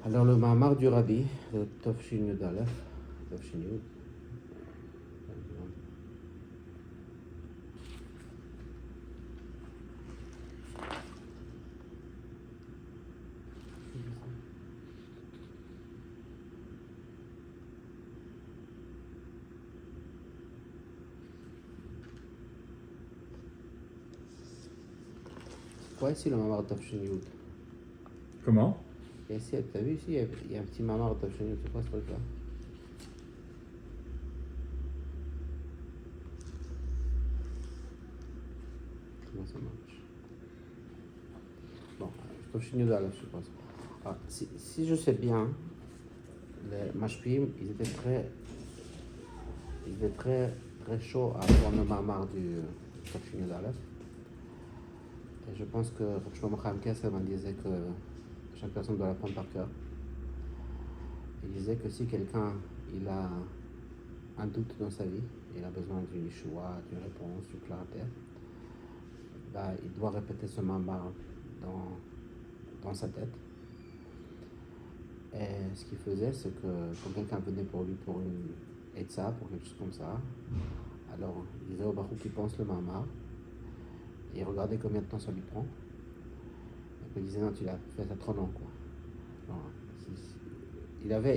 Alors le Mahamar du Rabbi, le Tofshin Yud Aleph, Tofshin Yud. Quoi ici le Mahamar Tofshin Yud? Comment? Et ici, t'as vu ici, il y a un petit Mahamar Tofshin Yud, c'est quoi ce truc-là? Comment ça marche? Bon, Tofshin Yud Aleph, je pense. Alors, si je sais bien, les Mashpim, ils étaient très chauds à avoir le Mahamar du Tofshin Yud Aleph. Et je pense que Rav Shlomo Chaim Kessler disait que chaque personne doit l'apprendre par cœur. Il disait que si quelqu'un il a un doute dans sa vie, il a besoin d'une Yeshua, d'une réponse, d'une clarté, bah, il doit répéter ce Mahamar dans sa tête. Et ce qu'il faisait, c'est que quand quelqu'un venait pour lui pour une Etza, pour quelque chose comme ça, alors il disait au Baruch qui pense le Mahamar, et il regardait combien de temps ça lui prend. Et puis il disait non, tu l'as fait ça trop long, quoi. Alors,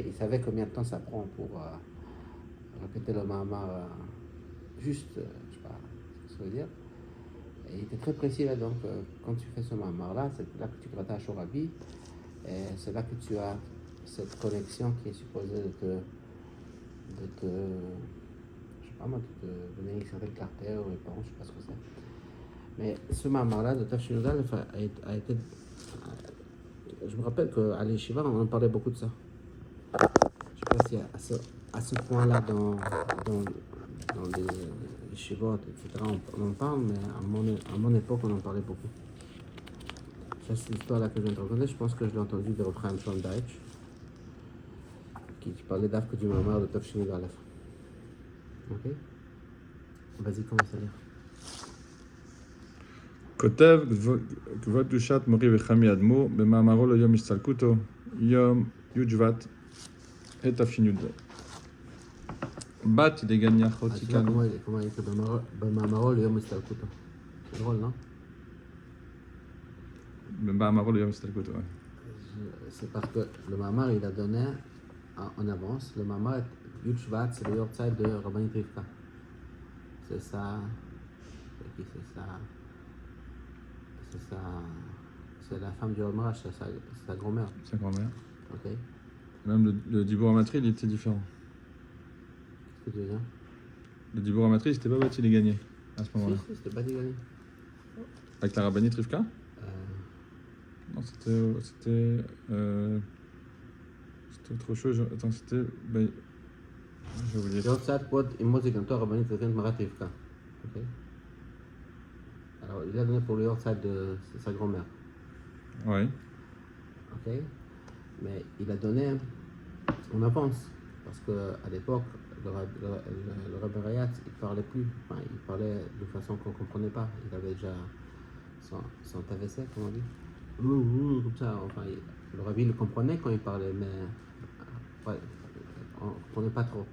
il savait combien de temps ça prend pour répéter le Mahamar juste, je sais pas ce que ça veut dire. Et il était très précis là, donc quand tu fais ce Mahamar-là, c'est là que tu te rattaches au Rabbi, et c'est là que tu as cette connexion qui est supposée de te je sais pas moi, de te donner une certaine clarté ou réponse, je sais pas ce que c'est. Mais ce Mahamar-là de Tafshin Yud Aleph a été. Je me rappelle qu'à l'Yeshiva, on en parlait beaucoup de ça. Je sais pas si à ce point-là, dans les Yeshivot, etc., on en parle, mais à mon époque, on en parlait beaucoup. Ça, c'est l'histoire-là que je viens de raconter. Je pense que je l'ai entendu de Rav Chaim Shondaich, qui parlait d'Afka du Mahamar de Tafshin Yud Aleph. Ok? Vas-y, commence à lire. כותב כבוד קדושת מורי וחמי אדמו"ר במאמרו ליום הסתלקותו, יום י' שבט תשי"ד. באתי דגניה אחותי כאן. Comment il écrit במאמרו ליום הסתלקותו? C'est drôle, non? במאמרו ליום הסתלקותו, ouais. C'est parce que le Mahamar, il a donné en avance. Le Mahamar, Yud Shvat, c'est le Yortzeit de Rabbanit Rivka. C'est ça. C'est qui? C'est la femme du Omrach, c'est sa grand-mère. Sa grand-mère. Ok. Même le Dibour Amatri, il était différent. Qu'est-ce que tu veux dire? Le Dibour Amatri, il s'était pas battu les gagner à ce moment-là. Si, c'était pas gagné. Avec la rabbinite Rivka? Non, c'était autre chose. Attends, c'était. Ben, j'ai oublié. Yortzeit pod immozik anto Rabbanit Marat Rivka. Ok. Alors, il a donné pour le Yortzeit de sa grand-mère. Oui. Ok. Mais il a donné en avance. Parce qu'à l'époque, le Rabbi Rayat, il parlait plus. Enfin, il parlait de façon qu'on ne comprenait pas. Il avait déjà son TVC, comment on dit. Comme ça. Enfin, le Rabbi le comprenait quand il parlait, mais ouais, on ne comprenait pas trop.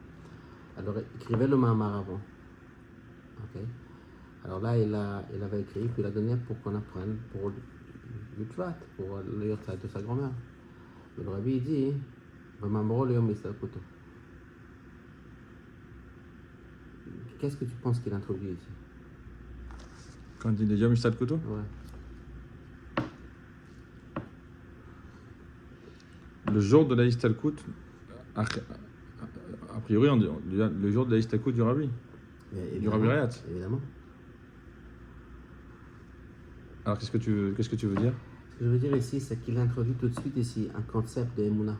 Alors, il écrivait le Mahamar avant. Ok. Alors là, il avait écrit, puis il a donné pour qu'on apprenne pour le Tvat, pour le Yortzeit de sa grand-mère. Mais le Rabbi, il dit, Mamamro le Yom Istalkuto. Qu'est-ce que tu penses qu'il introduit ici? Quand il dit Yom Istalkuto? Ouais. Le jour de la Istalkut, a priori, on dit le jour de la Istalkut du Rabbi. Du Rabbi Rayat. Évidemment. Alors, qu'est-ce que tu veux dire? Ce que je veux dire ici, c'est qu'il introduit tout de suite ici un concept de Emouna.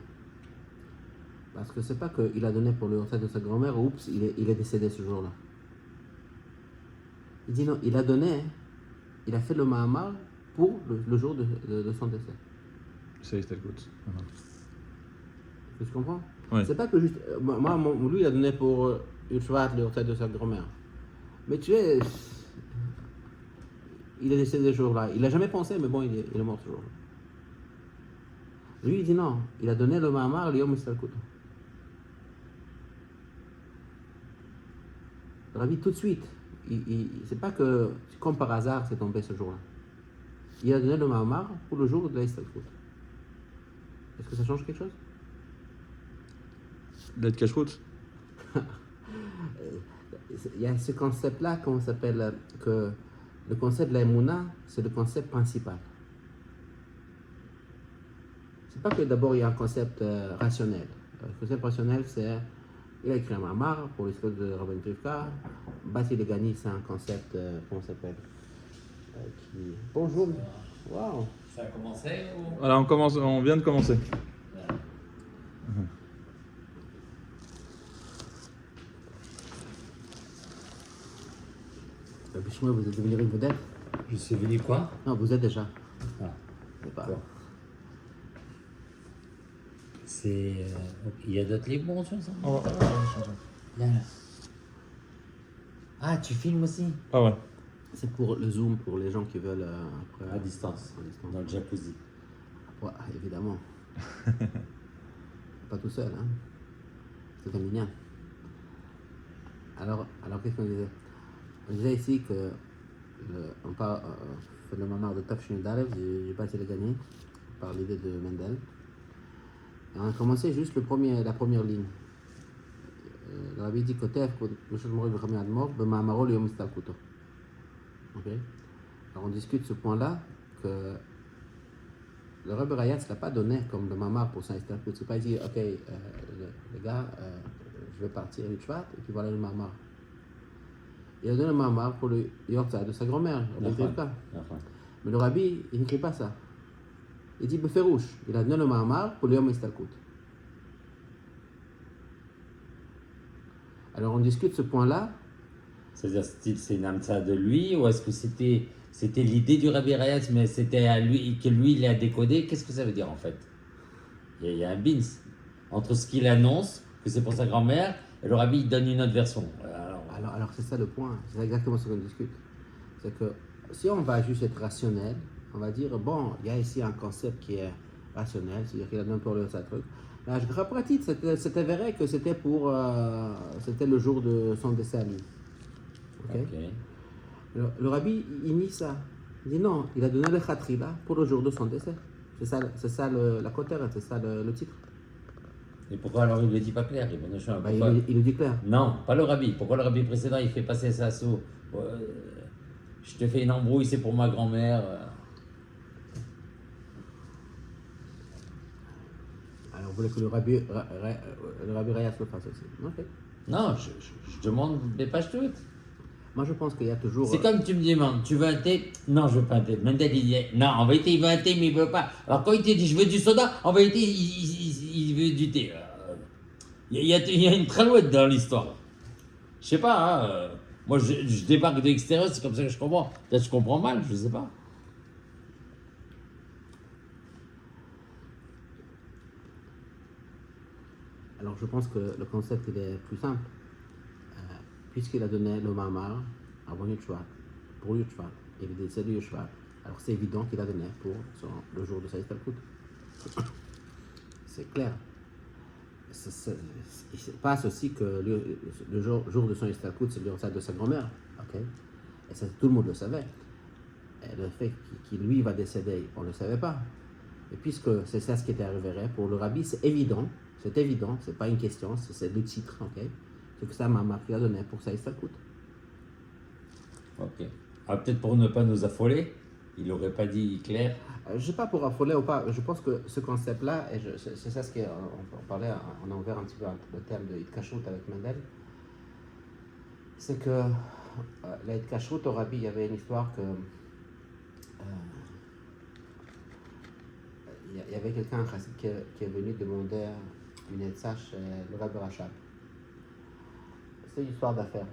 Parce que c'est pas qu'il a donné pour le Yortzeit de sa grand-mère, oups, il est décédé ce jour-là. Il dit non, il a donné, il a fait le Mahamar pour le jour de son décès. C'est Istalkut. Tu comprends? Ouais. C'est pas que juste. Lui, il a donné pour Yud Shvat, le Yortzeit de sa grand-mère. Mais tu es. Il est décédé ce jour-là. Il n'a jamais pensé, mais bon, il est mort ce jour-là. Lui, il dit non. Il a donné le Mahamar l'Yom Istalkut. Le Rabbi, tout de suite, c'est pas que, comme par hasard, c'est tombé ce jour-là. Il a donné le Mahamar pour le jour de la Istalkut. Est-ce que ça change quelque chose? L'aide cache-route. Il y a ce concept-là, comment ça s'appelle, que le concept de la Emouna, c'est le concept principal. C'est pas que d'abord il y a un concept rationnel. Le concept rationnel, c'est il a écrit un Mahamar pour l'histoire de Rabban Rivka. Bati Legani, c'est un concept, comment ça s'appelle qui... Bonjour. Waouh. Ça a commencé ou... Alors on vient de commencer. Bishma, vous êtes devenu une vedette? Je suis venu quoi? Non, vous êtes déjà. Ah, C'est pas... d'accord. C'est... Il y a d'autres livres bons sur ça? Là. Ah, tu filmes aussi? Ah ouais. C'est pour le Zoom, pour les gens qui veulent après... À distance, dans le jacuzzi. Ouais, évidemment. Pas tout seul, hein. C'est un mignon. Alors qu'est-ce qu'on disait? On disait ici que on parle le Mahamar de Tafshin Darev, j'ai pas été le gagner par l'idée de Mendel. Et on a commencé juste la première ligne. Le Rabbi dit Kotev, Moshe Mori B'Chamei Admor, B'Ma'amaro L'Yom Istalkuto. Ok. Alors on discute ce point-là que le Rabbi Rayatz ne l'a pas donné comme le Mahamar pour Saint Istalkut. C'est pas dit ok les gars, je vais partir une Shvat et puis voilà le Mahamar. Il a donné le Mahamar pour le Yortzah de sa grand-mère, Rabbi Rivka. Mais le Rabbi, il n'écrit pas ça. Il dit Beferouche, il a donné le Mahamar pour le Yom Istalkut. Alors on discute ce point-là. C'est-à-dire, c'est une amtsa de lui, ou est-ce que c'était l'idée du Rabbi Rayatz, mais c'était à lui, que lui, il l'a décodé? Qu'est-ce que ça veut dire, en fait? Il y a un bins entre ce qu'il annonce, que c'est pour sa grand-mère, et le Rabbi, il donne une autre version. Alors c'est ça le point, c'est exactement ce qu'on discute. C'est que si on va juste être rationnel, on va dire, bon, il y a ici un concept qui est rationnel, c'est-à-dire qu'il a donné pour le truc. La pratique, c'est avéré que c'était c'était le jour de son décès à lui. Okay? Le Rabbi, il nie ça. Il dit non, il a donné le khatri là pour le jour de son décès. C'est ça la cotère, c'est ça le titre. Et pourquoi alors il ne le dit pas clair? Il le dit clair. Non, pas le Rabbi. Pourquoi le Rabbi précédent il fait passer ça sous je te fais une embrouille, c'est pour ma grand-mère. Alors vous voulez que le Rabbi Rayatz le fasse aussi? Okay. Non, je demande des pages toutes. Moi je pense qu'il y a toujours... C'est comme tu me demandes, tu veux un thé? Non, je veux pas un thé. Mendel il dit, non, en vérité il veut un thé mais il veut pas. Alors quand il te dit je veux du soda, en vérité il veut du thé. Il y a une tralouette dans l'histoire. Je sais pas, hein, moi je débarque de l'extérieur, c'est comme ça que je comprends. Peut-être que je comprends mal, je sais pas. Alors je pense que le concept il est plus simple. Puisqu'il a donné le Mahamar à Bon Yutchvat, pour Yutchvat, et il décès de Yutchvat, alors c'est évident qu'il a donné pour le jour de sa Istalkut. C'est clair. Il se passe aussi que le jour de son Istalkut, c'est le jour de sa grand-mère. Okay? Et ça, tout le monde le savait. Et le fait qu'il lui va décéder, on ne le savait pas. Et puisque c'est ça ce qui était arrivé pour le Rabbi, c'est évident, c'est pas une question, c'est le titre. Okay? C'est que ça m'a marqué à donner pour ça Istalkut. Ok. Ah, peut-être pour ne pas nous affoler, il n'aurait pas dit clair. Je ne sais pas pour affoler ou pas, je pense que ce concept-là, et c'est ça ce qu'on parlait, on a ouvert un petit peu le terme de Hitkashrut avec Mendel, c'est que la Hitkashrut au Rabbi, il y avait une histoire que il y avait quelqu'un qui est venu demander une Etzah chez le Rabbi Rachab. C'est une histoire d'affaires.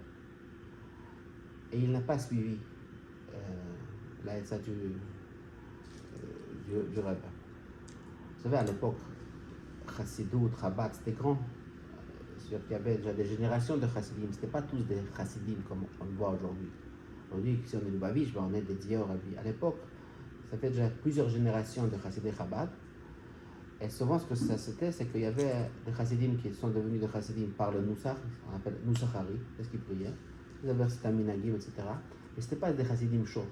Et il n'a pas suivi la Etzah du Rabbi. Vous savez, à l'époque, Chassidut, Chabad, c'était grand. C'est-à-dire qu'il y avait déjà des générations de Chassidim. Ce n'étaient pas tous des Chassidim comme on le voit aujourd'hui. Aujourd'hui, si on est Lubavitch, on est dédié au Rabbi. À l'époque, ça fait déjà plusieurs générations de Chassidé Chabad. Et souvent, ce que ça c'était, c'est qu'il y avait des chassidim qui sont devenus des chassidim par le Nusach, on appelle Nusachari, c'est ce qu'ils priaient. Ils avaient certains minagim, etc. Mais ce n'était pas des chassidim chauds.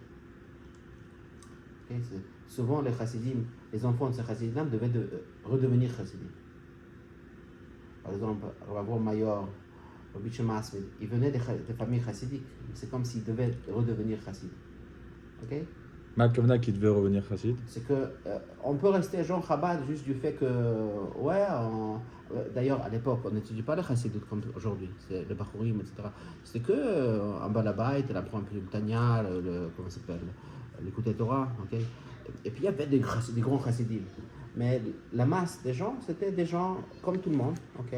Okay? Souvent, les chassidim, les enfants de ces chassidim devaient redevenir chassidim. Par exemple, Rav Mayor, Rabbi Shemas, ils venaient des familles chassidiques. C'est comme s'ils devaient redevenir chassidim. Okay? Malkovna qui devait revenir chassid. C'est que on peut rester genre Chabad juste du fait que d'ailleurs à l'époque on n'étudie pas le chassidut comme aujourd'hui, c'est le Bachurim, etc. C'est que en Balabait, elle apprend un peu le Tanya, comment ça s'appelle, l'écouter Torah, ok. Et puis il y avait des grands chassidim, mais la masse des gens c'était des gens comme tout le monde, ok.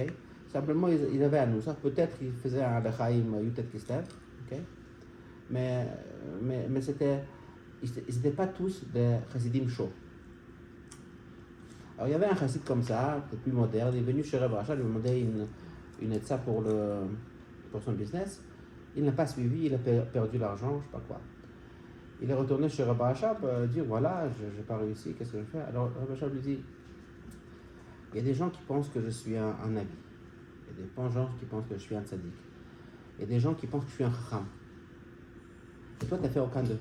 Simplement ils avaient à nous, ça peut-être ils faisaient un lechaim Yutet Kislev, ok. Mais c'était ils n'étaient pas tous des chassidim chauds. Alors il y avait un chassid comme ça, peut-être plus moderne, il est venu chez Rav Rachab, il lui demandait une etza pour son business. Il n'a pas suivi, il a perdu l'argent, je ne sais pas quoi. Il est retourné chez Rav Rachab, dire voilà, je n'ai pas réussi, qu'est-ce que je fais? Alors Rav Rachab lui dit, il y a des gens qui pensent que je suis un nabi. Il y a des gens qui pensent que je suis un tzaddik. Il y a des gens qui pensent que je suis un chacham. Et toi, tu n'as fait aucun d'eux.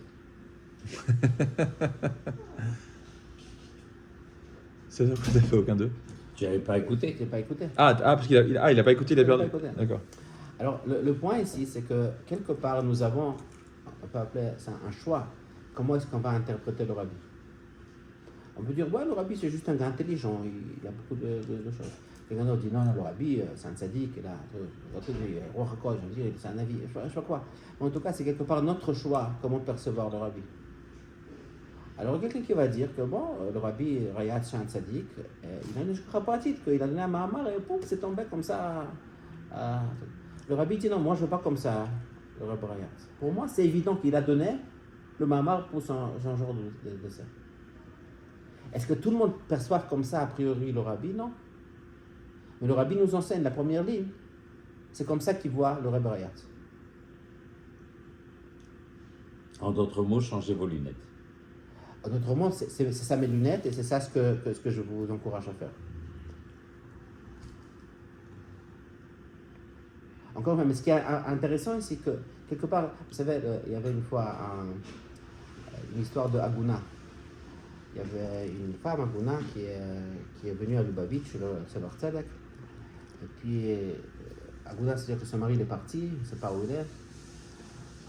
C'est ça que t'as fait aucun d'eux. Tu n'avais pas écouté. Tu n'as pas écouté. Parce qu'il a pas écouté, il a perdu. D'accord. Alors, le point ici, c'est que quelque part, nous avons, on peut appeler ça un choix. Comment est-ce qu'on va interpréter le rabbi? On peut dire, ouais, le rabbi, c'est juste un gars intelligent, il a beaucoup de choses. Quelqu'un d'autre dit, non, le rabbi, c'est un tzaddik, il a c'est un avis, je sais pas quoi. Mais en tout cas, c'est quelque part notre choix, comment percevoir le rabbi. Alors, quelqu'un qui va dire que, bon, le rabbi Rayat, c'est un tzaddik, il a une chapatite, qu'il a donné un mahamar et pouf, c'est tombé comme ça. Le rabbi dit, non, moi, je veux pas comme ça, le rabbi Rayat. Pour moi, c'est évident qu'il a donné le mahamar pour son genre de ça. Est-ce que tout le monde perçoit comme ça, a priori, le rabbi? Non. Mais le rabbi nous enseigne la première ligne. C'est comme ça qu'il voit le rabbi Rayat. En d'autres mots, changez vos lunettes. En d'autres mots, c'est ça mes lunettes et c'est ça ce que je vous encourage à faire. Encore une fois, mais ce qui est intéressant, c'est que quelque part, vous savez, il y avait une fois une histoire de Aguna. Il y avait une femme, Aguna, qui est venue à Lubavitch, chez leur tzedek. Et puis, Aguna, c'est-à-dire que son mari il est parti, il ne sait pas où il est.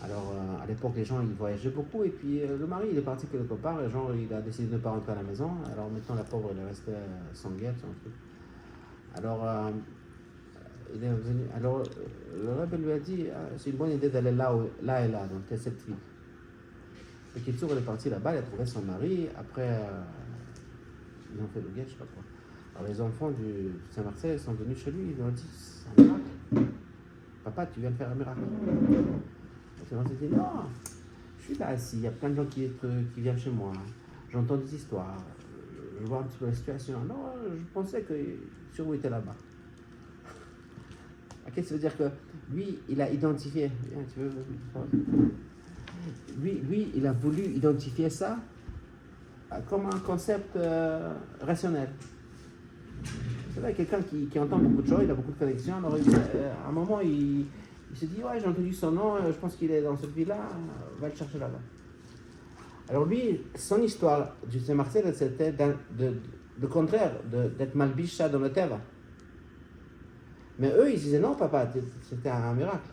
Alors, à l'époque, les gens, ils voyageaient beaucoup. Et puis, le mari, il est parti quelque part. Et genre, il a décidé de ne pas rentrer à la maison. Alors, maintenant, la pauvre, elle est restée sans guette, sans truc. Alors, il est venu. Alors, le Rebbe lui a dit, c'est une bonne idée d'aller là et là, dans cette ville. Et Kitsour, elle est partie là-bas, elle a trouvé son mari. Après, ils ont fait le guet, je sais pas quoi. Alors, les enfants du Saint-Marcel, ils sont venus chez lui. Ils lui ont dit, c'est un miracle. Papa, tu viens de faire un miracle. Et on s'est dit, non, je suis là assis, il y a plein de gens qui viennent chez moi. J'entends des histoires. Je vois un petit peu la situation. Non, je pensais que sur où il était là-bas. Ok, ça veut dire que lui, il a identifié. Tu veux, lui, il a voulu identifier ça comme un concept rationnel. C'est vrai, quelqu'un qui entend beaucoup de choses, il a beaucoup de connexions. Alors, à un moment, il s'est dit, ouais, j'ai entendu son nom, je pense qu'il est dans cette ville-là, va le chercher là-bas. Alors lui, son histoire du Saint-Marcel, c'était de contraire, d'être malbiche ça dans le Teva. Mais eux, ils disaient, non, papa, c'était un miracle.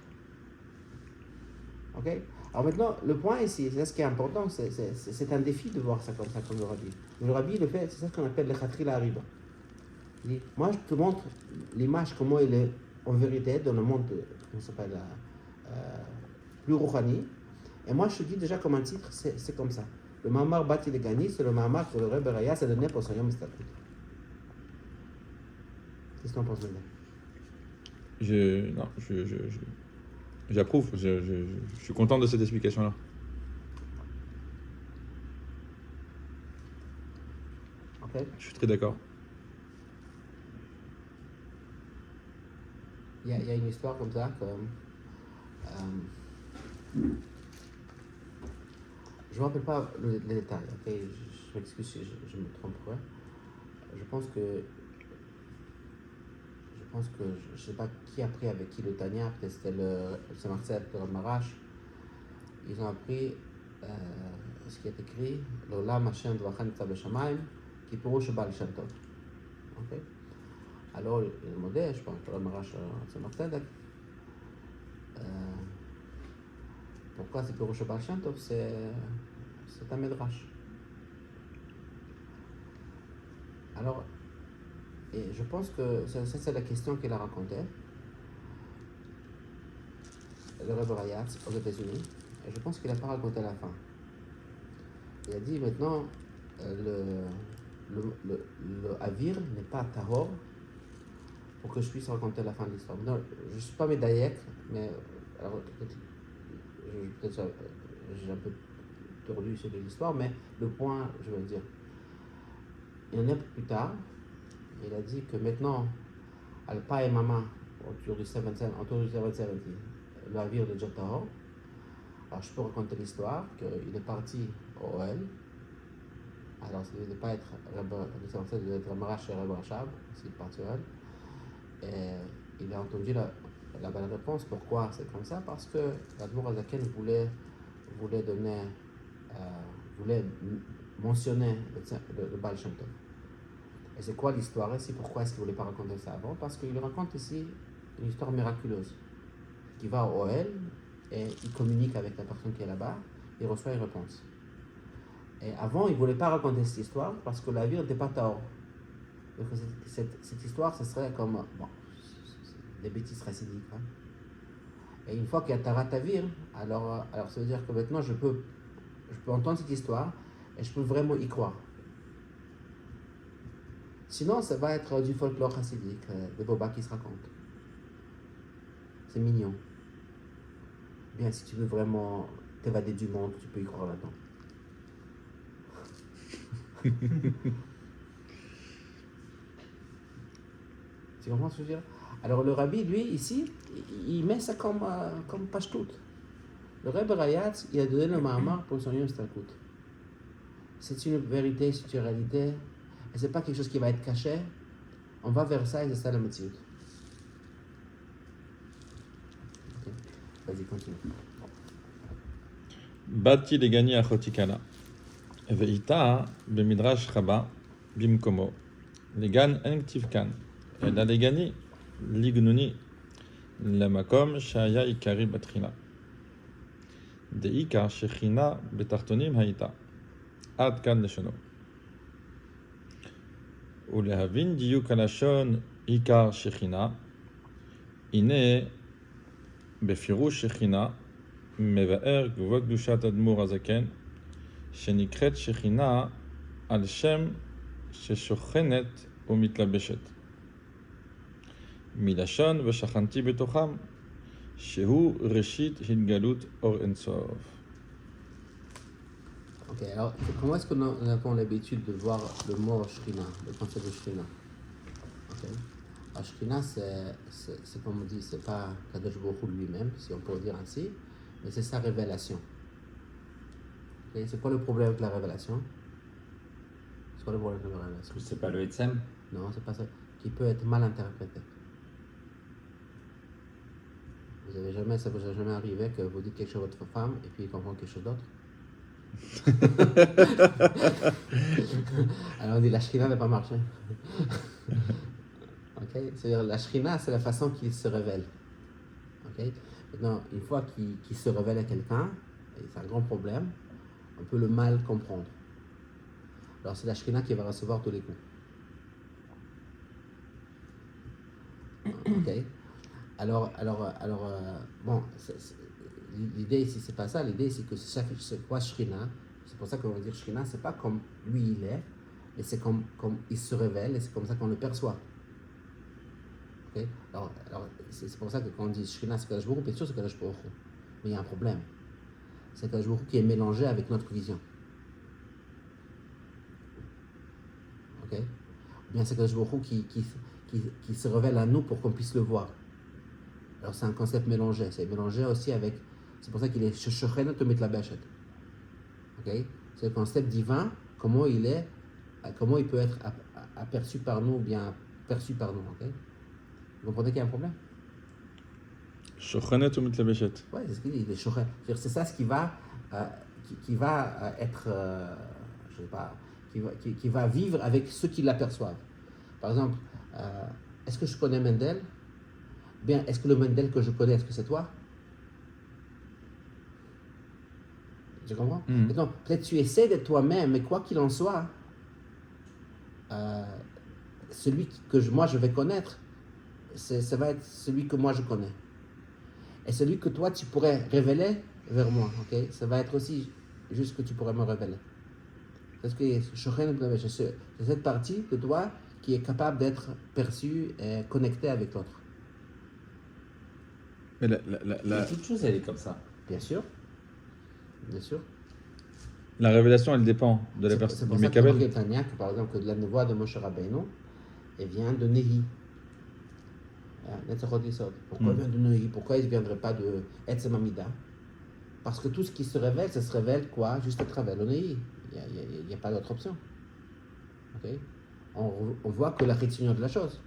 Ok? Alors maintenant, le point ici, c'est ce qui est important, c'est un défi de voir ça comme le rabbi. Le rabbi, le fait, c'est ça qu'on appelle le khatri la riba. Il dit, moi, je te montre l'image, comment il est en vérité dans le monde, comment ça s'appelle, plus rouhani. Et moi, je te dis déjà comme un titre, c'est comme ça. Le Mahamar Bati le Gani, c'est le Mahamar que le Rebbe Raya s'est donné pour son Yom Statut. Qu'est-ce que tu en penses, Mendel? J'approuve, je suis content de cette explication-là. Ok. Je suis très d'accord. Il y a une histoire comme ça que je ne me rappelle pas les détails, ok? Je m'excuse si je me tromperai. Je pense pense que je ne sais pas qui a pris avec qui le Tania, peut-être c'était le Marcel de Marash. Ils ont appris ce qui est écrit, l'Olam Hashem Dvachan Tzab Shamayim, qui pour Baal Shem Tov. Okay? Alors, le modèle, je pense, le Marash c'est Marcel. Pourquoi c'est pour Baal Shem Tov? C'est un Midrash. Alors, et je pense que ça c'est la question qu'il a racontée. Le Rebbe Rayatz aux États-Unis. Et je pense qu'il n'a pas raconté la fin. Il a dit maintenant, le Avir n'est pas tahor pour que je puisse raconter la fin de l'histoire. Non, je ne suis pas médaillek, mais alors, peut-être j'ai un peu tordu sur l'histoire, mais le point, je vais le dire. Et un an plus tard, il a dit que maintenant, Alpa et Mama, autour du 770, le Avir de Jotahor. Alors je peux raconter l'histoire qu'il est parti au Oel. Alors il ne devait pas être il devait être Marash et Rebbe Rachab, s'il est parti au Oel. Et il a entendu la bonne réponse. Pourquoi c'est comme ça? Parce que l'Admour Azaken voulait mentionner le Baal Shem Tov. Et c'est quoi l'histoire ici? Pourquoi est-ce qu'il ne voulait pas raconter ça avant? Parce qu'il raconte ici une histoire miraculeuse. Qui va au Oel et il communique avec la personne qui est là-bas, il reçoit une réponse. Et avant, il ne voulait pas raconter cette histoire parce que la vie n'était pas tahor. Donc cette histoire, ce serait comme des bêtises racidiques. Hein. Et une fois qu'il y a Tarat Avir, alors ça veut dire que maintenant je peux entendre cette histoire et je peux vraiment y croire. Sinon, ça va être du folklore chassidique, des bobas qui se racontent. C'est mignon. Bien, si tu veux vraiment t'évader du monde, tu peux y croire là-dedans. Tu comprends ce que je veux dire? Alors le rabbi, lui, ici, il met ça comme pashtout. Le Rebbe Rayatz, il a donné le Mahamar pour son Yom Stalkut. C'est une vérité, c'est une réalité. Et c'est pas quelque chose qui va être caché. On va vers ça et c'est ça la métier. Okay. Vas-y, continue. Bati legani achotikala. Veita bemidrash chaba bimkomo. Legan en ktivkan. Ela legani lignuni. Lamakom shaya ikari batrina. Deika shechina betartonim haita. Ad kan leshono. ולהבין דיוק הלשון עיקר שכינה, הנה בפירוש שכינה מבאר גבוה קדושת אדמו"ר הזקן, שנקראת שכינה על שם ששוכנת ומתלבשת. מלשון ושכנתי בתוכם, שהוא ראשית התגלות אור אינסוף. Ok, alors comment est-ce que nous avons l'habitude de voir le mot Shrina, le concept de Shrina? Okay. Alors Shrina, c'est comme on dit, c'est pas Kadosh Baruch Hu lui-même, si on peut dire ainsi, mais c'est sa révélation. Okay. C'est quoi le problème avec la révélation? C'est quoi le problème avec la révélation? C'est pas le Etzem? Non, c'est pas ça. Qui peut être mal interprété. Ça vous est jamais arrivé que vous dites quelque chose à votre femme et puis il comprend quelque chose d'autre? Alors on dit la Shrina n'a pas marché. Okay? C'est-à-dire la Shrina, c'est la façon qu'il se révèle. Okay? Maintenant, une fois qu'il se révèle à quelqu'un, et c'est un grand problème, on peut le mal comprendre. Alors c'est la Shrina qui va recevoir tous les coups. Okay? Alors bon, l'idée ici, c'est pas ça. L'idée, c'est que c'est quoi Shrina? C'est pour ça qu'on va dire Shrina, c'est pas comme lui il est, mais c'est comme il se révèle et c'est comme ça qu'on le perçoit. Okay? Alors c'est pour ça que quand on dit Shrina, c'est Kadosh Baruch Hu, bien sûr c'est Kadosh Baruch Hu. Mais il y a un problème. C'est Kadosh Baruch Hu qui est mélangé avec notre vision. Ok? Ou bien c'est Kadosh Baruch Hu qui se révèle à nous pour qu'on puisse le voir. Alors c'est un concept mélangé. C'est mélangé aussi avec. C'est pour ça qu'il est Shochenot Mitla-Beshet. Ok? C'est le concept divin. Comment il peut être aperçu par nous ou bien perçu par nous. Okay? Vous comprenez qu'il y a un problème? Shochenet ou mitlabeshet. Oui, c'est ce qu'il dit, les shochet. C'est ça ce qui va, être, je sais pas, qui va vivre avec ceux qui l'aperçoivent. Par exemple, est-ce que je connais Mendel? Bien, est-ce que le Mendel que je connais, est-ce que c'est toi? Tu comprends? Maintenant, peut-être tu essaies d'être toi-même, mais quoi qu'il en soit, celui que moi je vais connaître, ça va être celui que moi je connais. Et celui que toi tu pourrais révéler vers moi, ok? Ça va être aussi juste que tu pourrais me révéler. Parce que c'est cette partie de toi qui est capable d'être perçue et connectée avec l'autre. Mais Toute chose, elle est comme ça. Bien sûr. Bien sûr. la révélation, elle dépend de la personne du Mekabel. C'est pour ça que par exemple, que la voix de Moshe Rabbeinu, elle vient de Nehi. Pourquoi il vient de Nehi? Pourquoi il ne viendrait pas de Etzem Amida? Parce que tout ce qui se révèle, ça se révèle quoi? Juste à travers le Nehi. Il n'y a pas d'autre option. Okay? On voit que la réunion de la chose.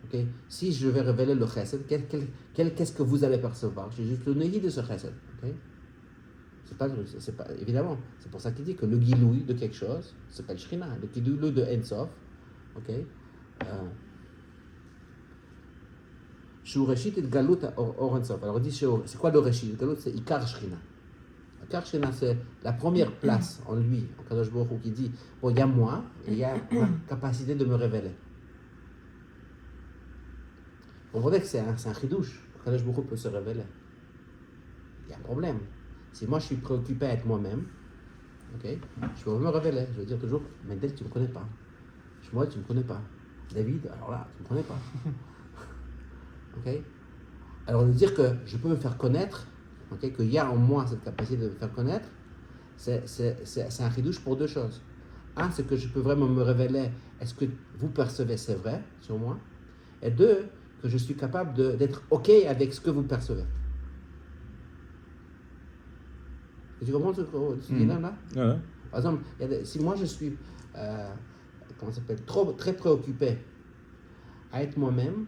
Okay? Si je vais révéler le chesed, qu'est-ce que vous allez percevoir? J'ai juste le Nehi de ce chesed. Okay? C'est pas, évidemment, c'est pour ça qu'il dit que le gilouï de quelque chose s'appelle Shrina, le gilouï de Ensof, ok? Shu Reshit et Galut or Ensof. Alors on dit, c'est quoi le Reshit? Galut, c'est Ikar Shrina. Ikar Shrina, c'est la première place en lui, en Kadosh Baruch Hu, qui dit, bon, il y a moi, et il y a ma capacité de me révéler. Vous comprenez que c'est un chidouche, Kadosh Baruch Hu peut se révéler. Il y a un problème. Si moi je suis préoccupé à être moi-même, okay, je peux me révéler. Je vais dire toujours, Mendel, tu ne me connais pas. Moi, tu ne me connais pas. David, alors là, tu ne me connais pas. Okay? Alors, de dire que je peux me faire connaître, okay, qu'il y a en moi cette capacité de me faire connaître, c'est un ridouche pour deux choses. Un, c'est que je peux vraiment me révéler, est-ce que vous percevez, c'est vrai sur moi? Et deux, que je suis capable d'être OK avec ce que vous percevez. Tu comprends ce dilemme-là? Ouais. Par exemple, si moi je suis très préoccupé à être moi-même,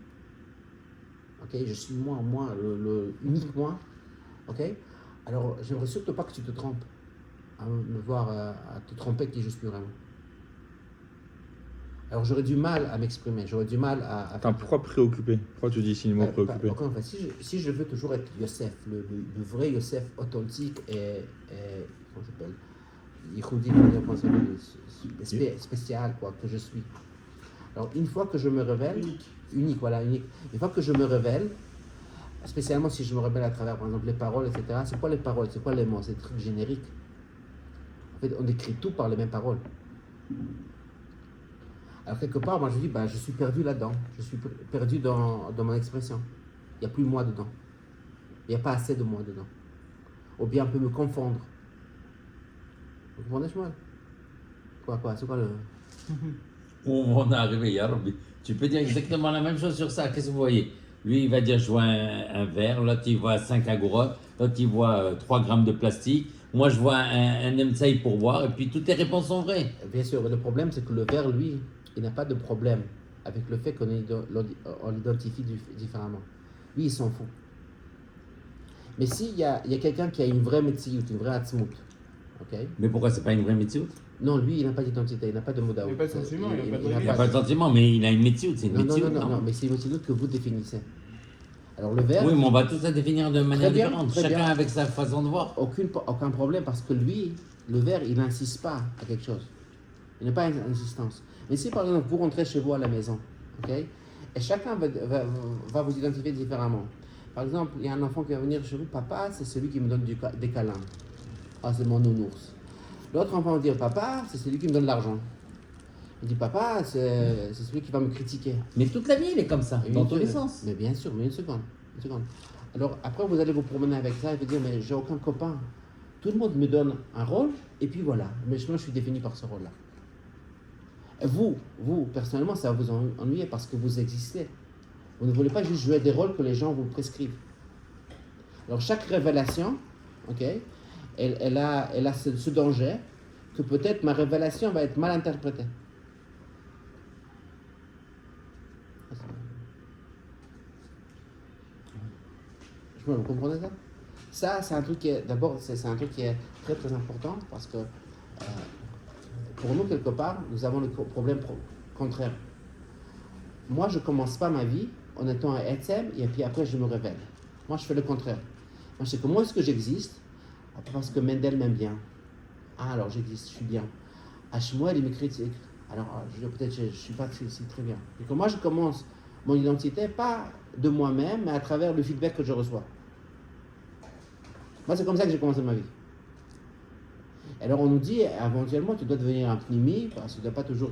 okay, je suis moi, le unique moi, okay, alors j'aimerais surtout pas que tu te trompes, à me voir, à te tromper qui je suis vraiment. Alors j'aurais du mal à m'exprimer, j'aurais du mal à Attends, pourquoi préoccupé? Pourquoi tu dis ici le mot préoccupé? Si je veux toujours être Yosef, le vrai Yosef authentique et comment ça s'appelle, Yichoudi, spécial, quoi, que je suis. Alors une fois que je me révèle, unique, une fois que je me révèle, spécialement si je me révèle à travers par exemple les paroles, etc., c'est quoi les paroles, c'est quoi les mots, c'est des trucs génériques. En fait, on écrit tout par les mêmes paroles. Alors quelque part, moi je dis, je suis perdu là-dedans. Je suis perdu dans mon expression. Il n'y a plus moi dedans. Il n'y a pas assez de moi dedans. Ou bien on peut me confondre. Vous comprenez, Shmuel? Quoi? C'est quoi le... On en est arrivé, Yarbi. Tu peux dire exactement la même chose sur ça. Qu'est-ce que vous voyez? Lui, il va dire, je vois un verre. L'autre, il voit 5 agorotes. L'autre, il voit 3 grammes de plastique. Moi, je vois un emsaï pour boire. Et puis, toutes tes réponses sont vraies. Bien sûr, mais le problème, c'est que le verre, lui, il n'a pas de problème avec le fait qu'on l'identifie différemment. Lui, il s'en fout. Mais s'il y a quelqu'un qui a une vraie métiout, une vraie atzmout, ok? Mais pourquoi c'est pas une vraie métiout? Non, lui, il n'a pas d'identité, il n'a pas de modaou. Il n'a pas de sentiment, il n'a pas de Il n'a pas de sentiment, mais il a une métiout, c'est une métiout. Non, mais c'est une métiout que vous définissez. Alors le verre... Oui, mais on va tous la définir de manière différente, chacun bien. avec sa façon de voir. Aucun problème, parce que lui, le verre, il n'insiste pas à quelque chose. Il n'a pas une insistance. Mais si par exemple vous rentrez chez vous à la maison, ok, et chacun va vous identifier différemment. Par exemple, il y a un enfant qui va venir chez vous, papa, c'est celui qui me donne des câlins. Ah, c'est mon nounours. L'autre enfant va dire, papa, c'est celui qui me donne l'argent. Il dit, papa, c'est celui qui va me critiquer. Mais toute la vie, il est comme ça, dans tous les sens. Mais bien sûr, mais une seconde. Alors après, vous allez vous promener avec ça et vous dire, mais j'ai aucun copain. Tout le monde me donne un rôle, et puis voilà. Mais moi, je suis défini par ce rôle-là. Vous, personnellement, ça va vous ennuyer parce que vous existez. Vous ne voulez pas juste jouer des rôles que les gens vous prescrivent. Alors, chaque révélation, ok, elle a ce danger que peut-être ma révélation va être mal interprétée. Vous comprenez ça? Ça, c'est un truc qui est, d'abord, c'est un truc qui est très très important parce que pour nous, quelque part, nous avons le problème contraire. Moi, je ne commence pas ma vie en étant un Etzem et puis après, je me révèle. Moi, je fais le contraire. Moi, je sais comment est-ce que j'existe? Parce que Mendel m'aime bien. Ah, alors j'existe, je suis bien. À Shmuel, il me critique. Alors, peut-être je ne suis pas très bien. Et que moi, je commence mon identité, pas de moi-même, mais à travers le feedback que je reçois. Moi, c'est comme ça que j'ai commencé ma vie. Alors, on nous dit, éventuellement, tu dois devenir un pnimi, parce que tu ne dois pas toujours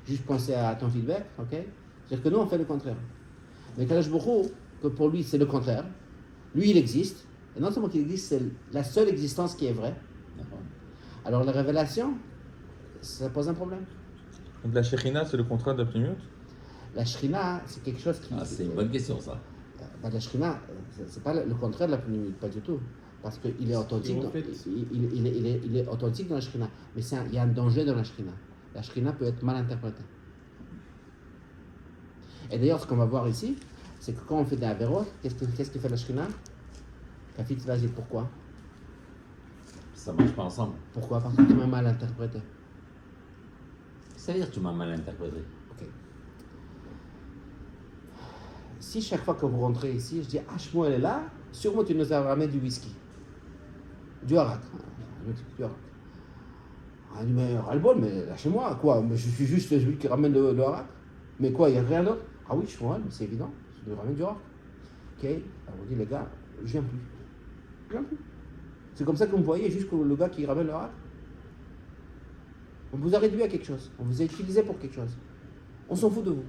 juste penser à ton feedback, ok? C'est-à-dire que nous, on fait le contraire. Mais Kadosh Baruch Hu, que pour lui, c'est le contraire. Lui, il existe. Et non seulement qu'il existe, c'est la seule existence qui est vraie. Alors, la révélation, ça pose un problème. Donc la Shekhinah, c'est le contraire de la Pnimiut? La Shrina, c'est quelque chose qui... Ah, c'est une bonne question, ça. La Shrina, c'est pas le contraire de la pneumonie, pas du tout. Parce qu'il est authentique, il est authentique dans la Shrina. Mais il y a un danger dans la Shrina. La Shrina peut être mal interprétée. Et d'ailleurs, ce qu'on va voir ici, c'est que quand on fait des avérotes, qu'est-ce qui fait la Shrina? Kafit, vas-y, pourquoi? Ça marche pas ensemble. Pourquoi? Parce que tu m'as mal interprété. Ça veut dire que tu m'as mal interprété. Ok. Si chaque fois que vous rentrez ici, je dis « Ah, Shmuel est là, sûrement tu nous as ramené du whisky. Du harak. » Du harak. Ah, il dit « Mais ras-le-bol, mais lâchez-moi, quoi? Mais je suis juste celui qui ramène le harak. Mais quoi, il n'y a rien d'autre? » Ah oui, Shmuel, mais c'est évident, je lui ramène du harak. Ok, alors on dit « Les gars, je viens plus. Je viens plus. » C'est comme ça que vous me voyez, juste le gars qui ramène le harak. On vous a réduit à quelque chose, on vous a utilisé pour quelque chose. On s'en fout de vous.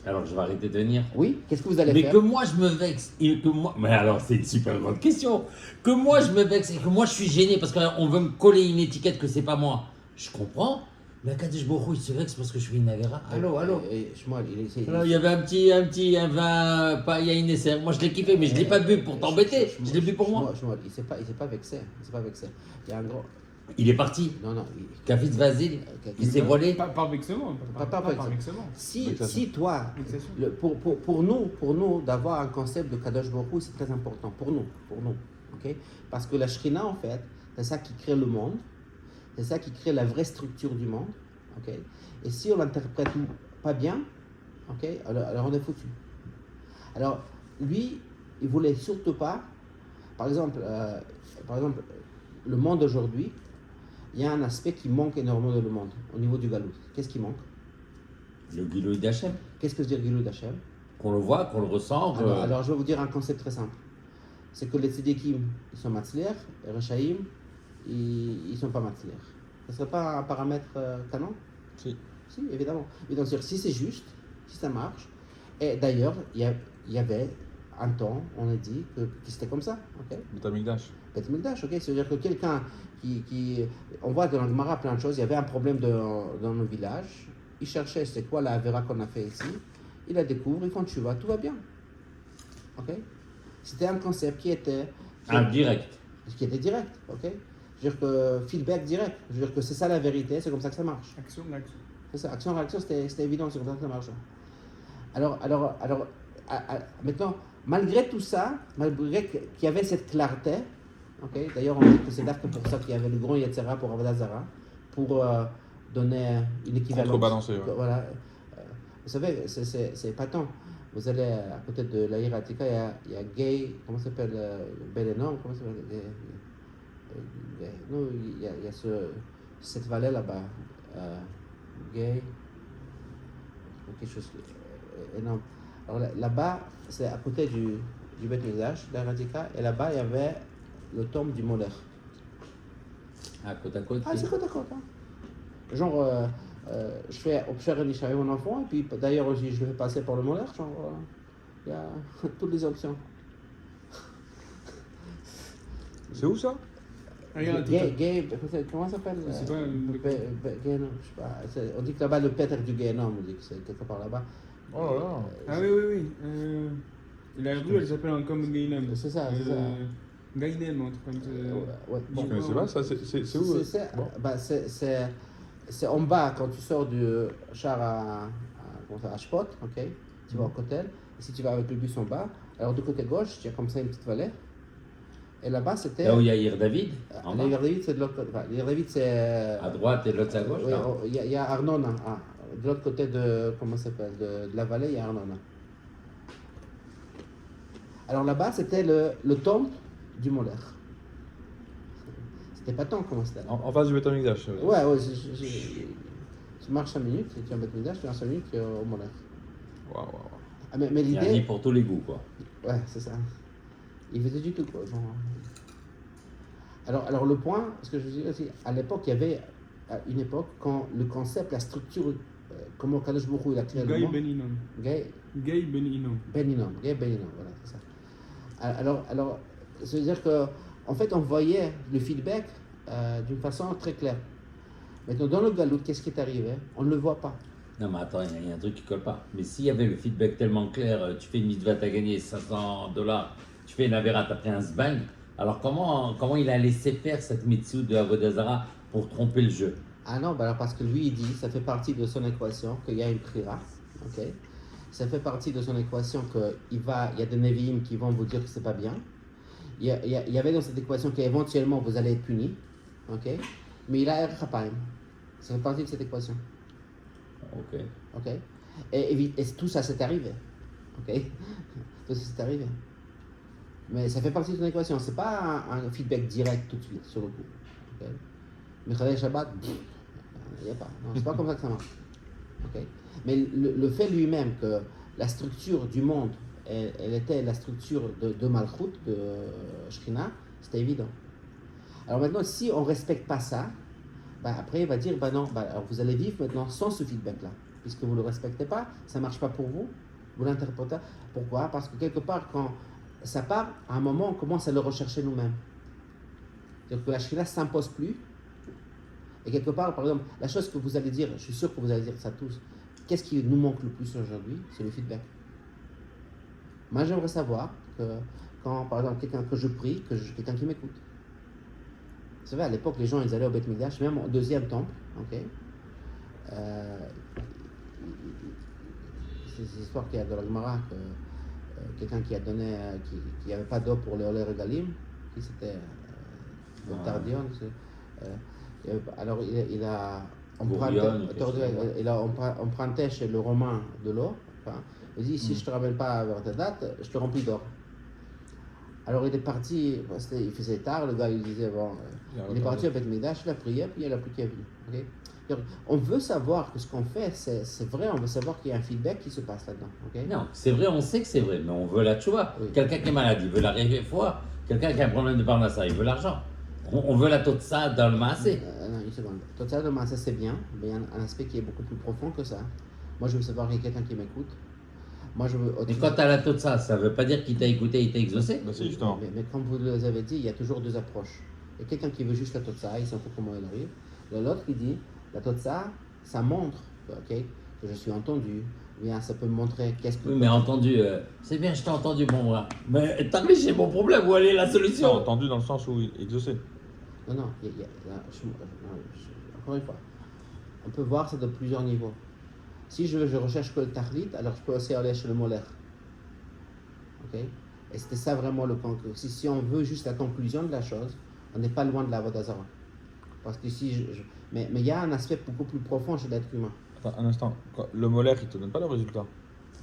Alors je vais arrêter de venir. Oui, qu'est-ce que vous allez Mais faire? que moi je me vexe, et que moi... Mais alors c'est une super grande question. Que moi je me vexe et que moi je suis gêné parce qu'on veut me coller une étiquette que c'est pas moi. Je comprends. Mais Kadosh Baruch Hu, il se vexe parce que je suis une Avera. Allô. Shmuel, Alors, il y avait un vin, pas, il y a une essai. Moi je l'ai kiffé, mais je l'ai pas bu pour t'embêter. Je l'ai bu pour moi. Shmuel, il s'est pas vexé. Il y a un gros... Il est parti. Non. Kafit Vasil, il s'est volé. Pas vexement. Pas vexement. Si toi, pour nous d'avoir un concept de Kadosh Baruch Hu, c'est très important. Pour nous. Ok? Parce que la Shrina, en fait, c'est ça qui crée le monde. C'est ça qui crée la vraie structure du monde. Ok? Et si on l'interprète pas bien, ok, alors on est foutu. Alors, lui, il voulait surtout pas, par exemple, le monde aujourd'hui, il y a un aspect qui manque énormément dans le monde, au niveau du Galout. Qu'est-ce qui manque? Le Giloui d'Hachem. Qu'est-ce que veut dire Gilou d'Hachem? Qu'on le voit, qu'on le ressent. Alors, je vais vous dire un concept très simple. C'est que les tzedikim, ils sont matzliach, et Rechaim, ils sont pas matzliach. Ce ne serait pas un paramètre canon? Si. Si, évidemment. Et donc, si c'est juste, si ça marche, et d'ailleurs, il y avait un temps, on a dit que c'était comme ça. Okay? Beth Amikdash. Beth Mikdash, ok? C'est-à-dire que quelqu'un on voit dans le Gemara plein de choses, il y avait un problème dans nos villages, il cherchait c'est quoi la Avera qu'on a fait ici, il la découvre, il fait tchouva, tout va bien. Ok? C'était un concept qui était... Direct. Qui était direct, ok? Je veux dire que feedback direct, je veux dire que c'est ça la vérité, c'est comme ça que ça marche. Action-réaction. C'est ça, action-réaction, c'était évident, c'est comme ça que ça marche. Alors, maintenant, malgré tout ça, malgré qu'il y avait cette clarté, okay, d'ailleurs on dit que c'est d'ailleurs pour ça qu'il y avait le grand Yetzera pour Avodah Zara, pour donner une équivalence. Contrebalancer, ouais. Voilà. Vous savez, c'est épatant. Vous allez à côté de l'Aïr Atika, il y a Gay, comment ça s'appelle, Belénom, comment ça s'appelle? Non, il y a cette vallée là-bas, Gay, quelque chose énorme. Alors là-bas, c'est à côté du Beth Mikdash, l'Aïr Atika, et là-bas il y avait le tombe du Moller. À côte à côte. Ah, c'est côte à côte. Hein. Genre, je fais observer Nishaï mon enfant, et puis d'ailleurs aussi je le fais passer pour le Moller. Genre, il y a toutes les options. C'est où ça? Gay, comment ça s'appelle? C'est pas Gay, non, je sais pas. On dit que là-bas, le Peter du Guénom, on dit que c'est quelque part là-bas. Oh là là. Ah oui. La rue, elle s'appelle comme Gainem. C'est ça. Gainem, un truc comme ça. Ouais. Je connaissais pas, ça, c'est où? C'est en bas, quand tu sors du char à Shpot, ok? tu vas au Kotel. Et si tu vas avec le bus en bas, alors du côté gauche, il y a comme ça une petite vallée. Et là-bas, c'était. Là où il y a Ir David, en bas. Ir David, c'est de l'autre côté. Enfin, Ir David, c'est. À droite et l'autre à gauche. Oui, non il y a Arnona. De l'autre côté de. Comment ça s'appelle de la vallée, il y a Arnona. Alors là-bas, c'était le temple du Moller. C'était pas tant comment c'était. En face du Beth Amikdash. Ouais, tu marches 5 minutes, tu es en Beth Amikdash, tu es en 5 minutes, tu es au Moller. Waouh. Ah, mais Il y a un lit l'idée. pour tous les goûts, quoi. Ouais, c'est ça. Il faisait du tout, quoi. Genre. Alors le point, ce que je veux dire aussi, à l'époque, il y avait, à une époque, quand le concept, la structure, comment Kadosh Baruch Hu, il a créé le Guy monde. Ben Hinnom. Guy Ben Hinnom. Ben Hinnom, voilà, c'est ça. Alors, ça veut dire que, en fait, on voyait le feedback d'une façon très claire. Maintenant, dans le Galout, qu'est-ce qui est arrivé? On ne le voit pas. Non, mais attends, il y a un truc qui colle pas. Mais s'il y avait le feedback tellement clair, tu fais une mitzvah, t'as gagné $500, tu fais une avéra, t'as pris un zbang, alors comment il a laissé faire cette mitzvah de Avodah Zarah pour tromper le jeu? Ah non, alors parce que lui, il dit, ça fait partie de son équation, qu'il y a une prira, ok? Ça fait partie de son équation qu'il y a des Nevi'im qui vont vous dire que c'est pas bien. Il y avait dans cette équation qu'éventuellement vous allez être puni, ok? Mais il a Er Chapaim. Ça fait partie de cette équation. Ok. Ok. Et tout ça c'est arrivé. Ok. Tout ça c'est arrivé. Mais ça fait partie de ton équation. C'est pas un feedback direct tout de suite sur le coup. Ok. Mais Khaled Shabbat, il n'y a pas. Non, c'est pas comme ça que ça marche. Ok. Mais le fait lui-même que la structure du monde, elle était la structure de Malchut, de Shekhinah, c'était évident. Alors maintenant, si on ne respecte pas ça, bah après il va dire, bah non, bah alors vous allez vivre maintenant sans ce feedback-là. Puisque vous ne le respectez pas, ça ne marche pas pour vous, vous l'interprétez. Pourquoi? Parce que quelque part, quand ça part, à un moment, on commence à le rechercher nous-mêmes. C'est-à-dire que la Shekhinah ne s'impose plus. Et quelque part, par exemple, la chose que vous allez dire, je suis sûr que vous allez dire ça tous, qu'est-ce qui nous manque le plus aujourd'hui? C'est le feedback. Moi, j'aimerais savoir que quand, par exemple, quelqu'un que je prie, quelqu'un qui m'écoute. Vous savez, à l'époque, les gens, ils allaient au Beth Mikdash, même au deuxième temple, ok? C'est l'histoire qu'il y a dans la Gemara, que quelqu'un qui a donné, qui n'avait pas d'eau pour les Olé Regalim, qui c'était le Tardion, alors il a emprunté chez le Romain de l'eau, enfin, il dit, si je ne te ramène pas vers ta date, je te remplis d'or. Alors il est parti, il faisait tard, le gars il disait, bon, il est parti au Beth Mikdash, il a prié, puis il a plus qu'à venir. Okay? On veut savoir que ce qu'on fait, c'est vrai, on veut savoir qu'il y a un feedback qui se passe là-dedans. Okay? Non, c'est vrai, on sait que c'est vrai, mais on veut la tchouva. Oui. Quelqu'un qui est malade, il veut la réfoua. Quelqu'un qui a un problème de parnassa, il veut l'argent. On veut la totsa dans le maasé. Non, une seconde. Totsa dans le maasé, c'est bien, mais il y a un aspect qui est beaucoup plus profond que ça. Moi, je veux savoir qu'il y a quelqu'un qui m'écoute. Moi, je veux. Mais quand tu as la totsa, ça ne veut pas dire qu'il t'a écouté, il t'a exaucé. Bah, c'est justement. Mais comme vous l'avez dit, il y a toujours deux approches. Il y a quelqu'un qui veut juste la totsa, il s'en fout comment il arrive. L'autre qui dit, la totsa, ça montre que je suis entendu. Bien, ça peut me montrer qu'est-ce que. Oui, mais entendu, c'est bien, je t'ai entendu, mon bras. Mais t'as vu, j'ai mon problème, où est la Non, solution? entendu dans le sens où exaucé. Non, encore une fois, on peut voir ça de plusieurs niveaux. Si je recherche que le tahlit, alors je peux aussi aller chez le molaire. Ok? Et c'était ça vraiment le conclu. Si on veut juste la conclusion de la chose, on n'est pas loin de la Avodah Zarah. Parce que si mais il y a un aspect beaucoup plus profond chez l'être humain. Attends, un instant. Le molaire, il te donne pas le résultat.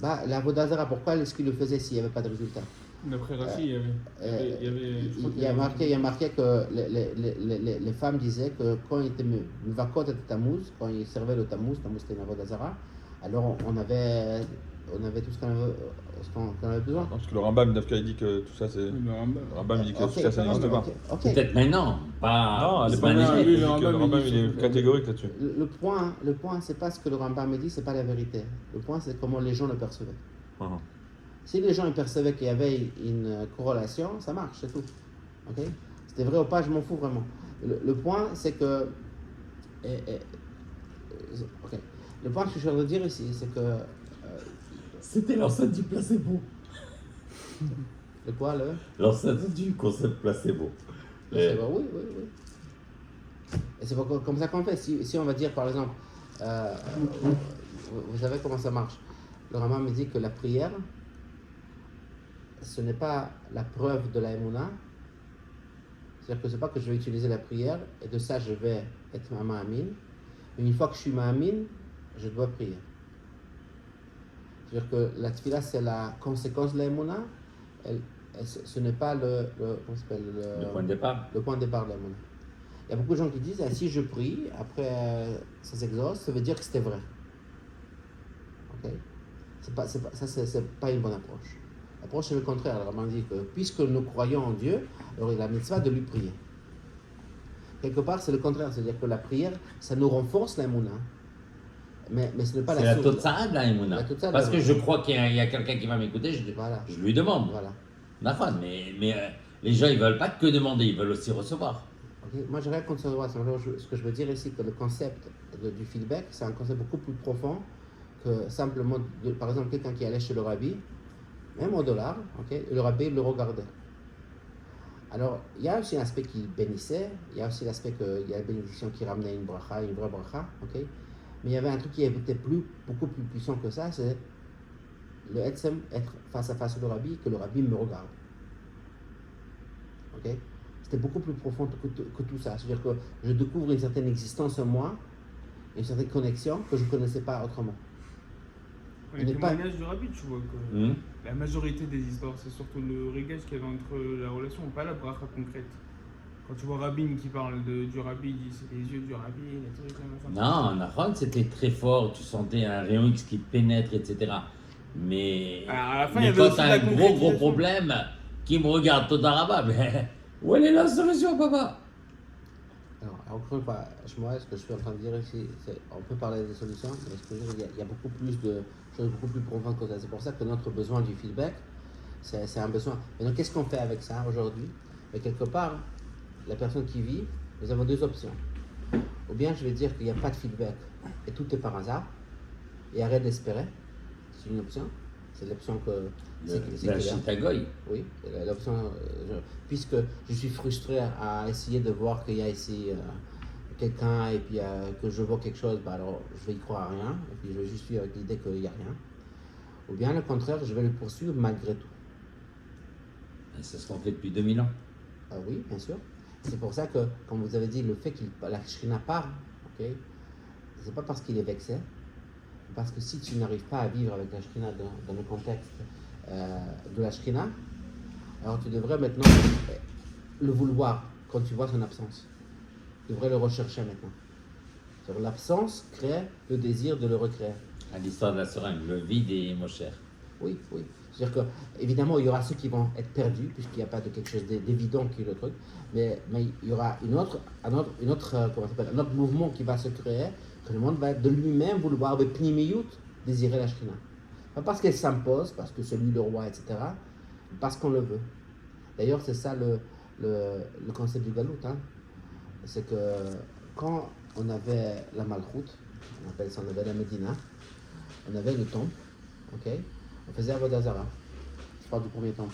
Bah, la Avodah Zarah, pourquoi est-ce qu'il le faisait s'il n'y avait pas de résultat? D'après Rafi, il y avait. Il y a marqué que les femmes disaient que quand il était Mivakot et Tammuz, quand ils servaient le Tammuz c'était une Avodah Zarah, alors on avait tout ce qu'on avait besoin. Non, parce que le Rambam, il dit que tout ça, c'est. Le Rambam. Le Rambam, il dit que tout ça, ça n'existe pas. Ok. Peut-être maintenant, pas. Non, à c'est l'époque, pas il dit nécessaire. que le Rambam, il est catégorique là-dessus. Le point, c'est pas ce que le Rambam dit, c'est pas la vérité. Le point, c'est comment les gens le percevaient. Uh-huh. Si les gens ils percevaient qu'il y avait une corrélation, ça marche, c'est tout. Ok? C'était vrai ou pas, je m'en fous vraiment. Le point, c'est que. Ok. Le point que je suis en train de dire ici, c'est que. C'était l'enceinte du placebo. Le quoi, le? L'enceinte du concept placebo. C'est vrai, oui. Et c'est comme ça qu'on fait. Si on va dire, par exemple, vous savez comment ça marche. le Rambam me dit que la prière, ce n'est pas la preuve de la Emouna. C'est-à-dire que ce n'est pas que je vais utiliser la prière et de ça je vais être Ma'amin. Mais une fois que je suis Ma'amin, je dois prier. C'est-à-dire que la tefila, c'est la conséquence de la Emouna. Ce n'est pas le point de départ. Le point de départ de la Emouna. Il y a beaucoup de gens qui disent si je prie, après ça s'exauce, ça veut dire que c'était vrai. Ok? C'est pas une bonne approche. L'approche c'est le contraire. Alors, on dit que puisque nous croyons en Dieu, alors il a la mitzvah de lui prier. Quelque part, c'est le contraire. C'est-à-dire que la prière, ça nous renforce la Emouna. Mais ce n'est pas C'est la la source. Totsa'a de la Emouna. Parce que je crois qu'il y a quelqu'un qui va m'écouter, je lui demande. Voilà. D'accord, mais les gens, ils ne veulent pas que demander, ils veulent aussi recevoir. Okay. Moi, je réponds sur ce que je veux dire ici, que le concept du feedback, c'est un concept beaucoup plus profond que simplement, par exemple, quelqu'un qui allait chez le rabbi, même au dollar, okay, le rabbi le regardait. Alors, il y a aussi un aspect qui bénissait, il y a aussi l'aspect qu'il y a la bénédiction qui ramenait une bracha, une vraie bracha, okay? Mais il y avait un truc qui était beaucoup plus puissant que ça, c'est le etzem, être face à face au rabbi, que le rabbi me regarde. Okay? C'était beaucoup plus profond que tout ça. C'est-à-dire que je découvre une certaine existence en moi, une certaine connexion que je ne connaissais pas autrement. Le témoignage du rabbi, tu vois que la majorité des histoires, c'est surtout le réglage qu'il y avait entre la relation, pas la bracha concrète. Quand tu vois Rabin qui parle du rabbi, il dit c'est les yeux du rabbi, les trucs comme ça. Non, Nahon, c'était très fort, tu sentais un rayon X qui pénètre, etc. Mais, à la fin, mais quand tu as un gros problème, qui me regarde tout d'Araba, mais où elle est la solution, papa? Alors, encore une fois, moi, ce que je suis en train de dire ici, c'est on peut parler des solutions, mais ce que je veux dire, il y a beaucoup plus de choses beaucoup plus profondes que ça. C'est pour ça que notre besoin du feedback, c'est un besoin. Maintenant, qu'est-ce qu'on fait avec ça aujourd'hui? Mais quelque part, la personne qui vit, nous avons deux options. Ou bien je vais dire qu'il n'y a pas de feedback et tout est par hasard, et arrête d'espérer. C'est une option. C'est l'option que... La Chitagoy. Oui, l'option... puisque je suis frustré à essayer de voir qu'il y a ici quelqu'un et puis que je vois quelque chose, bah alors je vais y croire à rien, et puis je vais juste suivre avec l'idée qu'il n'y a rien. Ou bien, au contraire, je vais le poursuivre malgré tout. C'est ce qu'on fait depuis 2000 ans. Ah oui, bien sûr. C'est pour ça que, comme vous avez dit, le fait que la Shrina part, okay, c'est pas parce qu'il est vexé, parce que si tu n'arrives pas à vivre avec la Shrina dans le contexte de la Shrina, alors tu devrais maintenant le vouloir quand tu vois son absence. Tu devrais le rechercher maintenant. C'est-à-dire, l'absence crée le désir de le recréer. À l'histoire de la seringue, le vide est mon cher. Oui, oui. C'est-à-dire qu'évidemment, il y aura ceux qui vont être perdus, puisqu'il n'y a pas de quelque chose d'évident qui est le truc, mais il y aura un autre mouvement qui va se créer, que le monde va de lui-même vouloir, avec pnimiyut, désirer la Shrina. Pas parce qu'elle s'impose, parce que c'est lui le roi, etc., mais parce qu'on le veut. D'ailleurs, c'est ça le concept du galout. Hein. C'est que quand on avait la Malchoute, on appelle ça, on avait la Médina, on avait le temple, ok? On faisait Avodah Zarah. Je parle du premier temple.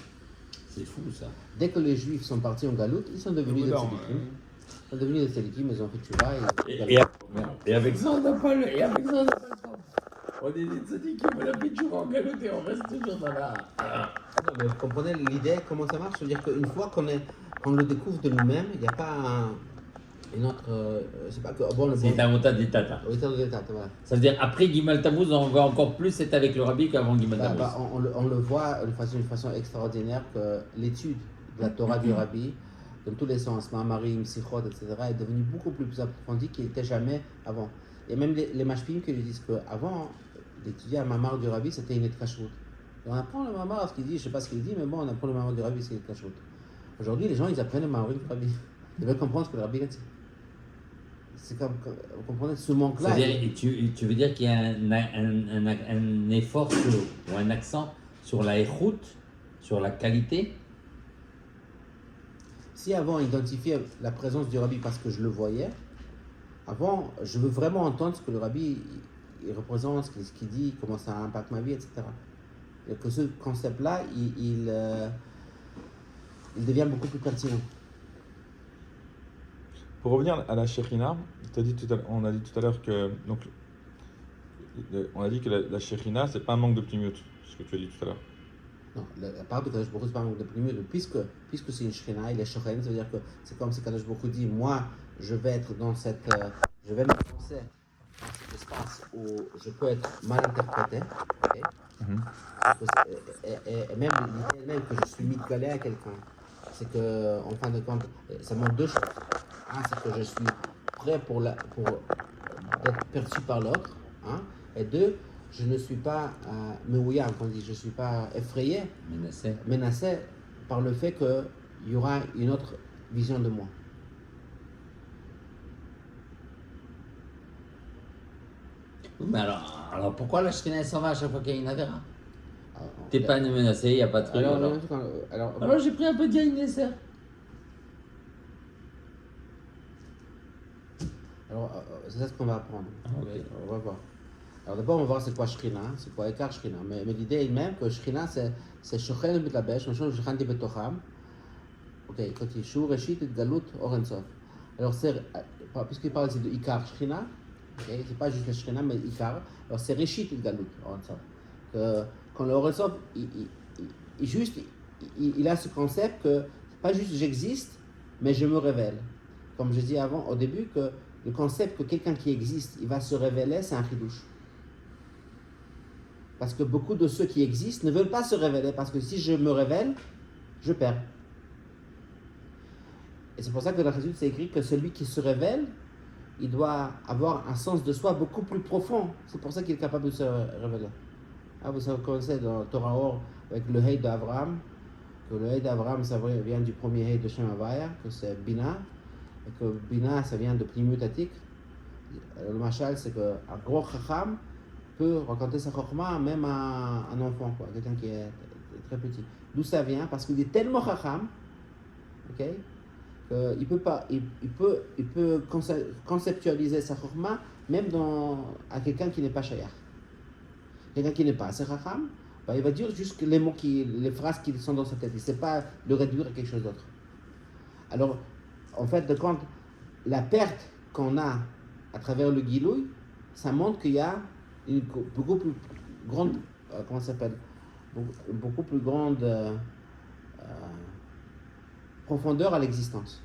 C'est fou ça. Dès que les Juifs sont partis en galoute, ils sont devenus des tzadikim. Ils sont devenus des tzadikim, ils ont fait tchouva. Et avec ça, on n'a pas le temple. On est des tzadikim, on a fait tchouva en galoute et on reste toujours dans la... Non, mais vous comprenez l'idée, comment ça marche? C'est-à-dire qu'une fois qu'on le découvre de nous-mêmes, il n'y a pas une autre... c'est pas que... Bon, c'est un Ota des Tata. Voilà. Ça veut dire, après Gimal Tammuz, on va encore plus être avec le rabbi qu'avant Gimal Tammuz. On le voit d'une façon extraordinaire que l'étude de la Torah du rabbi, dans tous les sens, Ma'amarim, Sichot, etc., est devenue beaucoup plus approfondie qu'il n'était jamais avant. Et même les mashpim qui lui disent qu'avant, d'étudier un mamar du rabbi, c'était une kashrut. On apprend le mamar, ce qu'il dit, je ne sais pas ce qu'il dit, mais bon, on apprend le mamar du rabbi, c'est une kashrut. Aujourd'hui, les gens, ils apprennent le mamar du rabbi. Ils veulent comprendre ce que le rabbi a dit. C'est comme, vous comprenez, ce manque-là. Tu veux dire qu'il y a un effort ou un accent sur la écoute, sur la qualité? Si avant, identifier la présence du rabbi parce que je le voyais, avant, je veux vraiment entendre ce que le rabbi il représente, ce qu'il dit, comment ça impacte ma vie, etc. Et que ce concept-là, il devient beaucoup plus pertinent. Pour revenir à la Shekhinah, on a dit tout à l'heure que donc, On a dit que la Shekhinah, c'est pas un manque d'optimité, ce que tu as dit tout à l'heure. Non, la part de Kadosh Baruch Hu, c'est pas un manque de primeur, puisque c'est une Shekhinah, il est Shochen, ça veut dire que c'est comme si Kadosh Baruch Hu dit, moi, je vais être dans cette, je vais m'enfoncer dans cet espace où je peux être mal interprété, okay? Et même l'idée même que je suis mitgalé à quelqu'un, c'est que, en fin de compte, ça montre deux choses. Un, c'est que je suis prêt pour être perçu par l'autre, hein? Et deux, je ne suis pas meouillard, comme on dit, je ne suis pas effrayé, menacé par le fait qu'il y aura une autre vision de moi. Oui, mais alors pourquoi la Shekhinah s'en va à chaque fois qu'il y a une avéra? T'es pas menacé, il n'y a pas de truc. Alors j'ai pris un peu de Yain Nesser. Alors, c'est ça ce qu'on va apprendre. Okay. On va voir. Alors d'abord, on va voir c'est quoi Shekhinah, c'est quoi Ekar Shekhinah. Mais l'idée elle-même que Shekhinah, c'est Shochen Mitlabesh, Mishon Shechan Di Betocham. Ok, quand il Shur Reshit et Galut Orensof. Alors puisqu'il parle ici de Ikar Shekhinah, okay, c'est pas juste la Shekhinah, mais Ikar. Alors c'est Reshit et Galut Orensof. Quand le Orensof, il a ce concept que c'est pas juste j'existe, mais je me révèle. Comme je dis avant, au début, que le concept que quelqu'un qui existe, il va se révéler, c'est un chidouche. Parce que beaucoup de ceux qui existent ne veulent pas se révéler, parce que si je me révèle, je perds. Et c'est pour ça que dans la Chassidut, c'est écrit que celui qui se révèle, il doit avoir un sens de soi beaucoup plus profond. C'est pour ça qu'il est capable de se révéler. Ah, vous savez comment c'est dans Torah Or, avec le Hey d'Abraham, que le Hey d'Abraham, ça vient du premier Hey de Shem Havaya, que c'est Bina, et que Bina, ça vient de Pnimutatik. Le machal, c'est qu'un gros chacham peut raconter sa chokma même à un enfant, quoi, quelqu'un qui est très petit. D'où ça vient? Parce qu'il est tellement chacham, ok, qu'il peut conceptualiser sa chokma même à quelqu'un qui n'est pas shayach. Quelqu'un qui n'est pas assez chacham, il va dire juste les mots, les phrases qui sont dans sa tête. Il ne sait pas le réduire à quelque chose d'autre. Alors, en fait, de compte, la perte qu'on a à travers le Gilouï, ça montre qu'il y a une beaucoup plus grande, comment ça s'appelle, beaucoup plus grande profondeur à l'existence.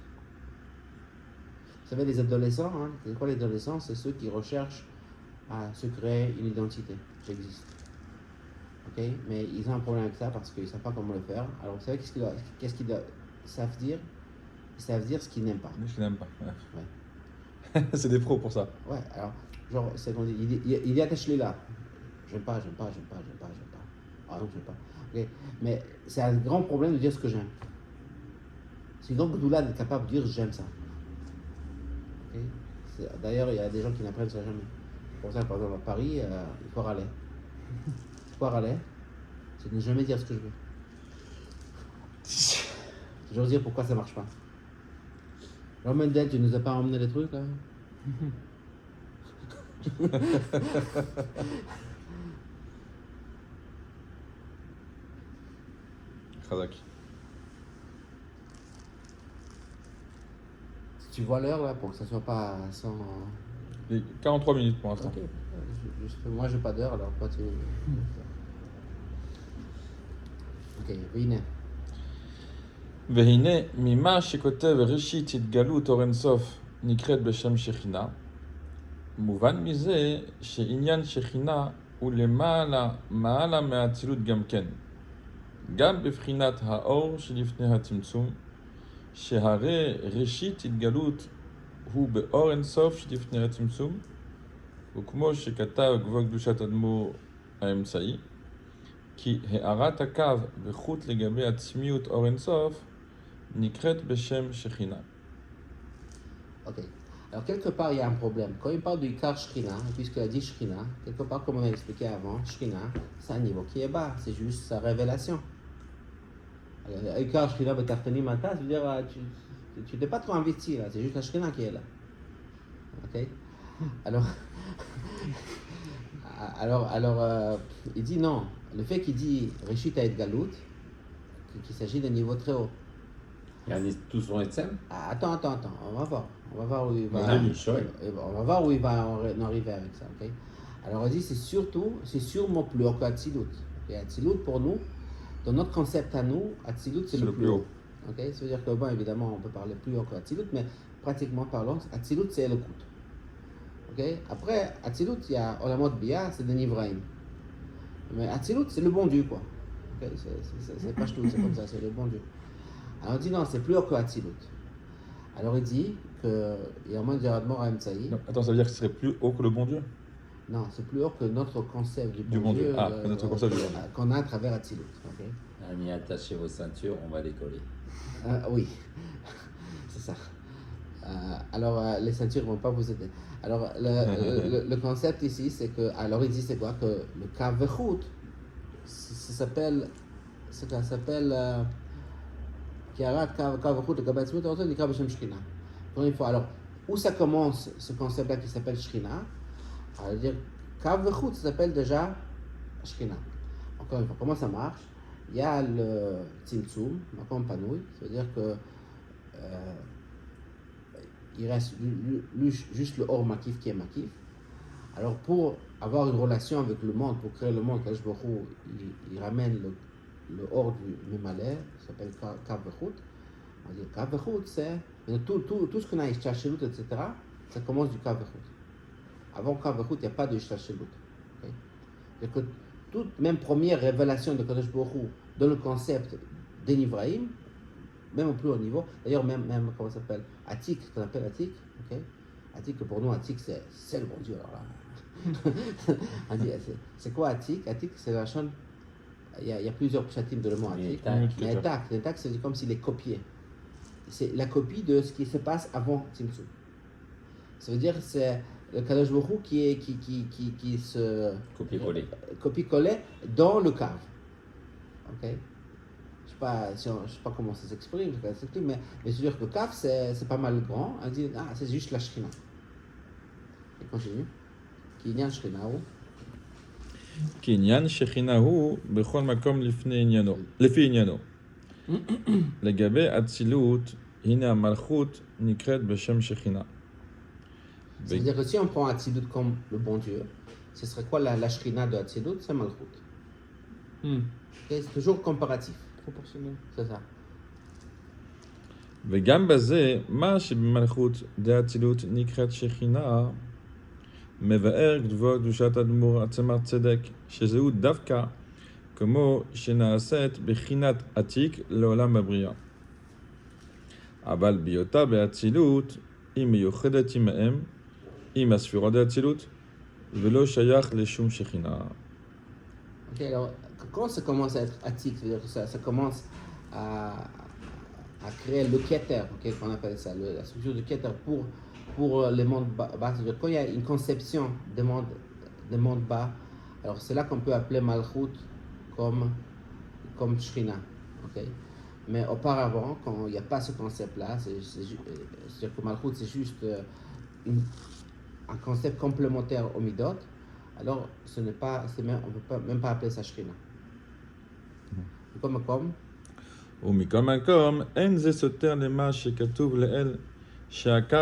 Vous savez, les adolescents, hein, c'est quoi les adolescents? C'est ceux qui recherchent à se créer une identité. J'existe. Ok? Mais ils ont un problème avec ça parce qu'ils ne savent pas comment le faire. Alors, vous savez qu'est-ce qu'ils savent dire? Ils savent dire ce qu'ils n'aiment pas. Ce qu'ils n'aiment pas. Ouais. C'est des pros pour ça. Ouais, alors, genre, c'est qu'on dit, il y a des là. J'aime pas. Ah non, j'aime pas. Okay. Mais c'est un grand problème de dire ce que j'aime. Sinon, Gdoula est capable de dire j'aime ça. Okay. D'ailleurs, il y a des gens qui n'apprennent ça jamais. Pour ça, par exemple, à Paris, il faut râler. Pourquoi râler? C'est de ne jamais dire ce que je veux. Je veux dire pourquoi ça marche pas. Alors Mendel, tu nous as pas emmené les trucs là? Khazak. Tu vois l'heure là pour que ça soit pas sans. 43 minutes pour l'instant. Okay. Moi j'ai pas d'heure alors toi tu. Ok, והנה. והנה, ממה שכותב ראשית התגלות אור אינסוף נקראת בשם שכינה, מובן מזה שעניין שכינה הוא מעלה מהאצילות גם כן, גם בבחינת האור שלפני הצמצום, שהרי ראשית התגלות הוא באור אינסוף שלפני הצמצום, וכמו שכתב גבוה קדושת אדמו"ר האמצעי, כי הארת הקו וחוט לגבי עצמיות אור אינסוף נקראת בשם שכינה. Ok. Alors, quelque part, il y a un problème. Quand il parle du Ikar Shekhinah, puisqu'il a dit Shekhinah, quelque part, comme on a expliqué avant, Shekhinah, c'est un niveau qui est bas, c'est juste sa révélation. Ikar Shekhinah Betartani Mata, ça veut dire, tu n'es pas trop investi là, c'est juste la Shekhinah qui est là. Ok. Alors, il dit non. Le fait qu'il dit Reshit Haet Galut, qu'il s'agit d'un niveau très haut. Tous vont être sains. Attends, on va voir où il va. On va voir où il va en arriver avec ça, ok? Alors on dit c'est sûrement plus haut qu'Atsilut. Et Atsilut pour nous, dans notre concept à nous, Atsilut c'est le plus haut. Okay? Ça veut dire que bon, évidemment on peut parler plus haut qu'Atsilut, mais pratiquement parlant, Atsilut c'est le Kout. Okay? Après Atsilut, il y a Olamot Bia, c'est des Nivraim. Mais Atsilut c'est le bon Dieu quoi. Okay? C'est pas tout, c'est comme ça, c'est le bon Dieu. Alors on dit non, c'est plus haut qu'Atsilut. Alors il dit qu'il y a moins de Admor à Emtsaï. Attends, ça veut dire que ce serait plus haut que le bon Dieu? Non, c'est plus haut que notre concept du bon Dieu, notre concept du bon Dieu. qu'on a à travers Atsilut. Okay? Amis, attachez vos ceintures, on va décoller. Oui, c'est ça. Alors, les ceintures ne vont pas vous aider. Alors, le concept ici, c'est que. Alors, il dit c'est quoi? Que le Kavechut, ça s'appelle. Kiarat Kavechut, le Kabatzmut, on dit Kavechem Shkina. Encore une fois, alors, où ça commence ce concept-là qui s'appelle Shkina? Alors, dire Kavechut, ça s'appelle déjà Shkina. Encore une fois, comment ça marche? Il y a le Tzimtzum, Makom Panoui, c'est-à-dire que il reste juste le Or Makif qui est Makif. Alors pour avoir une relation avec le monde, pour créer le monde, Kadosh Baruch Hu, il ramène le Or du Memaleh, ça s'appelle Kav Vechut. On dit Kav Vechut, c'est tout ce qu'on a Ishtachelut, etc., ça commence du Kav Vechut. Avant Kav Vechut, il n'y a pas de Ishtachelut. Okay? C'est-à-dire que toute même première révélation de Kadosh Baruch Hu dans le concept d'Enivraim, même au plus haut niveau, d'ailleurs même comment ça s'appelle, Atik, qu'on appelle Atik, okay? Atik, pour nous Atik c'est le bon Dieu, alors là. C'est quoi Atik? Atik c'est la chaîne, il y a plusieurs chatim de le mot Atik, mais Atak c'est comme s'il est copié, c'est la copie de ce qui se passe avant Tzimtzum. Ça veut dire que c'est le Kadosh Baruch Hu qui se copie-coller dans le cave. Ok? Je sais pas comment ça s'exprime, mais c'est sûr que le cave c'est pas mal grand. On dit c'est juste la Shekhinah. Et continue. Qui y a Shekhinah ou? כי עניין שכינה הוא בכל מקום לפי עניינו. לגבי אצילות, הנה המלכות נקראת בשם שכינה. Ça veut dire que si on prend Atsilut comme le bon Dieu, ce serait quoi la Shekhinah de Atsilut? C'est Malchut. Okay? C'est toujours comparatif. Proportionnel. C'est ça. וגם בזה, מה שבמלכות דאצילות נקראת שכינה, מבאר גבוה קדושת אדמו"ר עצמת צדק, שזהו דווקא כמו שנעשית בחינת עתיק לעולם הבריאה. אבל בהיותה באצילות, היא מיוחדת עמהם, עם הספירות דאצילות, ולא שייך לשום שכינה. Ok, alors, quand ça commence à être attique, c'est-à-dire que ça commence à créer le Keter, okay, qu'on appelle ça, la structure du Keter pour les mondes bas, c'est-à-dire quand il y a une conception des mondes bas, alors c'est là qu'on peut appeler Malchut comme Shekhinah. Okay? Mais auparavant, quand il n'y a pas ce concept-là, c'est-à-dire que Malchut c'est juste un concept complémentaire au Midot, alors on ne peut même pas appeler ça Shekhinah. comme ומכל מקום, אין זה סותר למה שכתוב לאל שהקו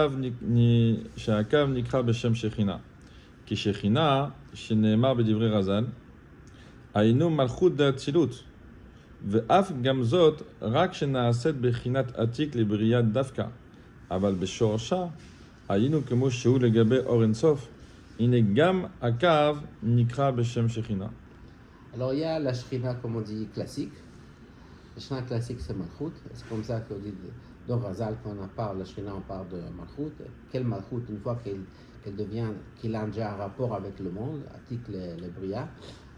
נקרא בשם שכינה. כי שכינה, שנאמר בדברי רז"ל, היינו מלכות דאצילות, ואף גם זאת רק שנעשית בחינת עתיק לבריאת דווקא, אבל בשורשה היינו כמו שהוא לגבי אור אינסוף, הנה גם הקו נקרא בשם שכינה. Alors il y a la Shekhinah, comme on dit, classique. La Shekhinah classique, c'est Malchut. C'est comme ça qu'on dit dans Razal, quand on parle de la Shekhinah, on parle de Malchut. Quelle Malchut, une fois qu'il a déjà un rapport avec le monde, Atik le Bria.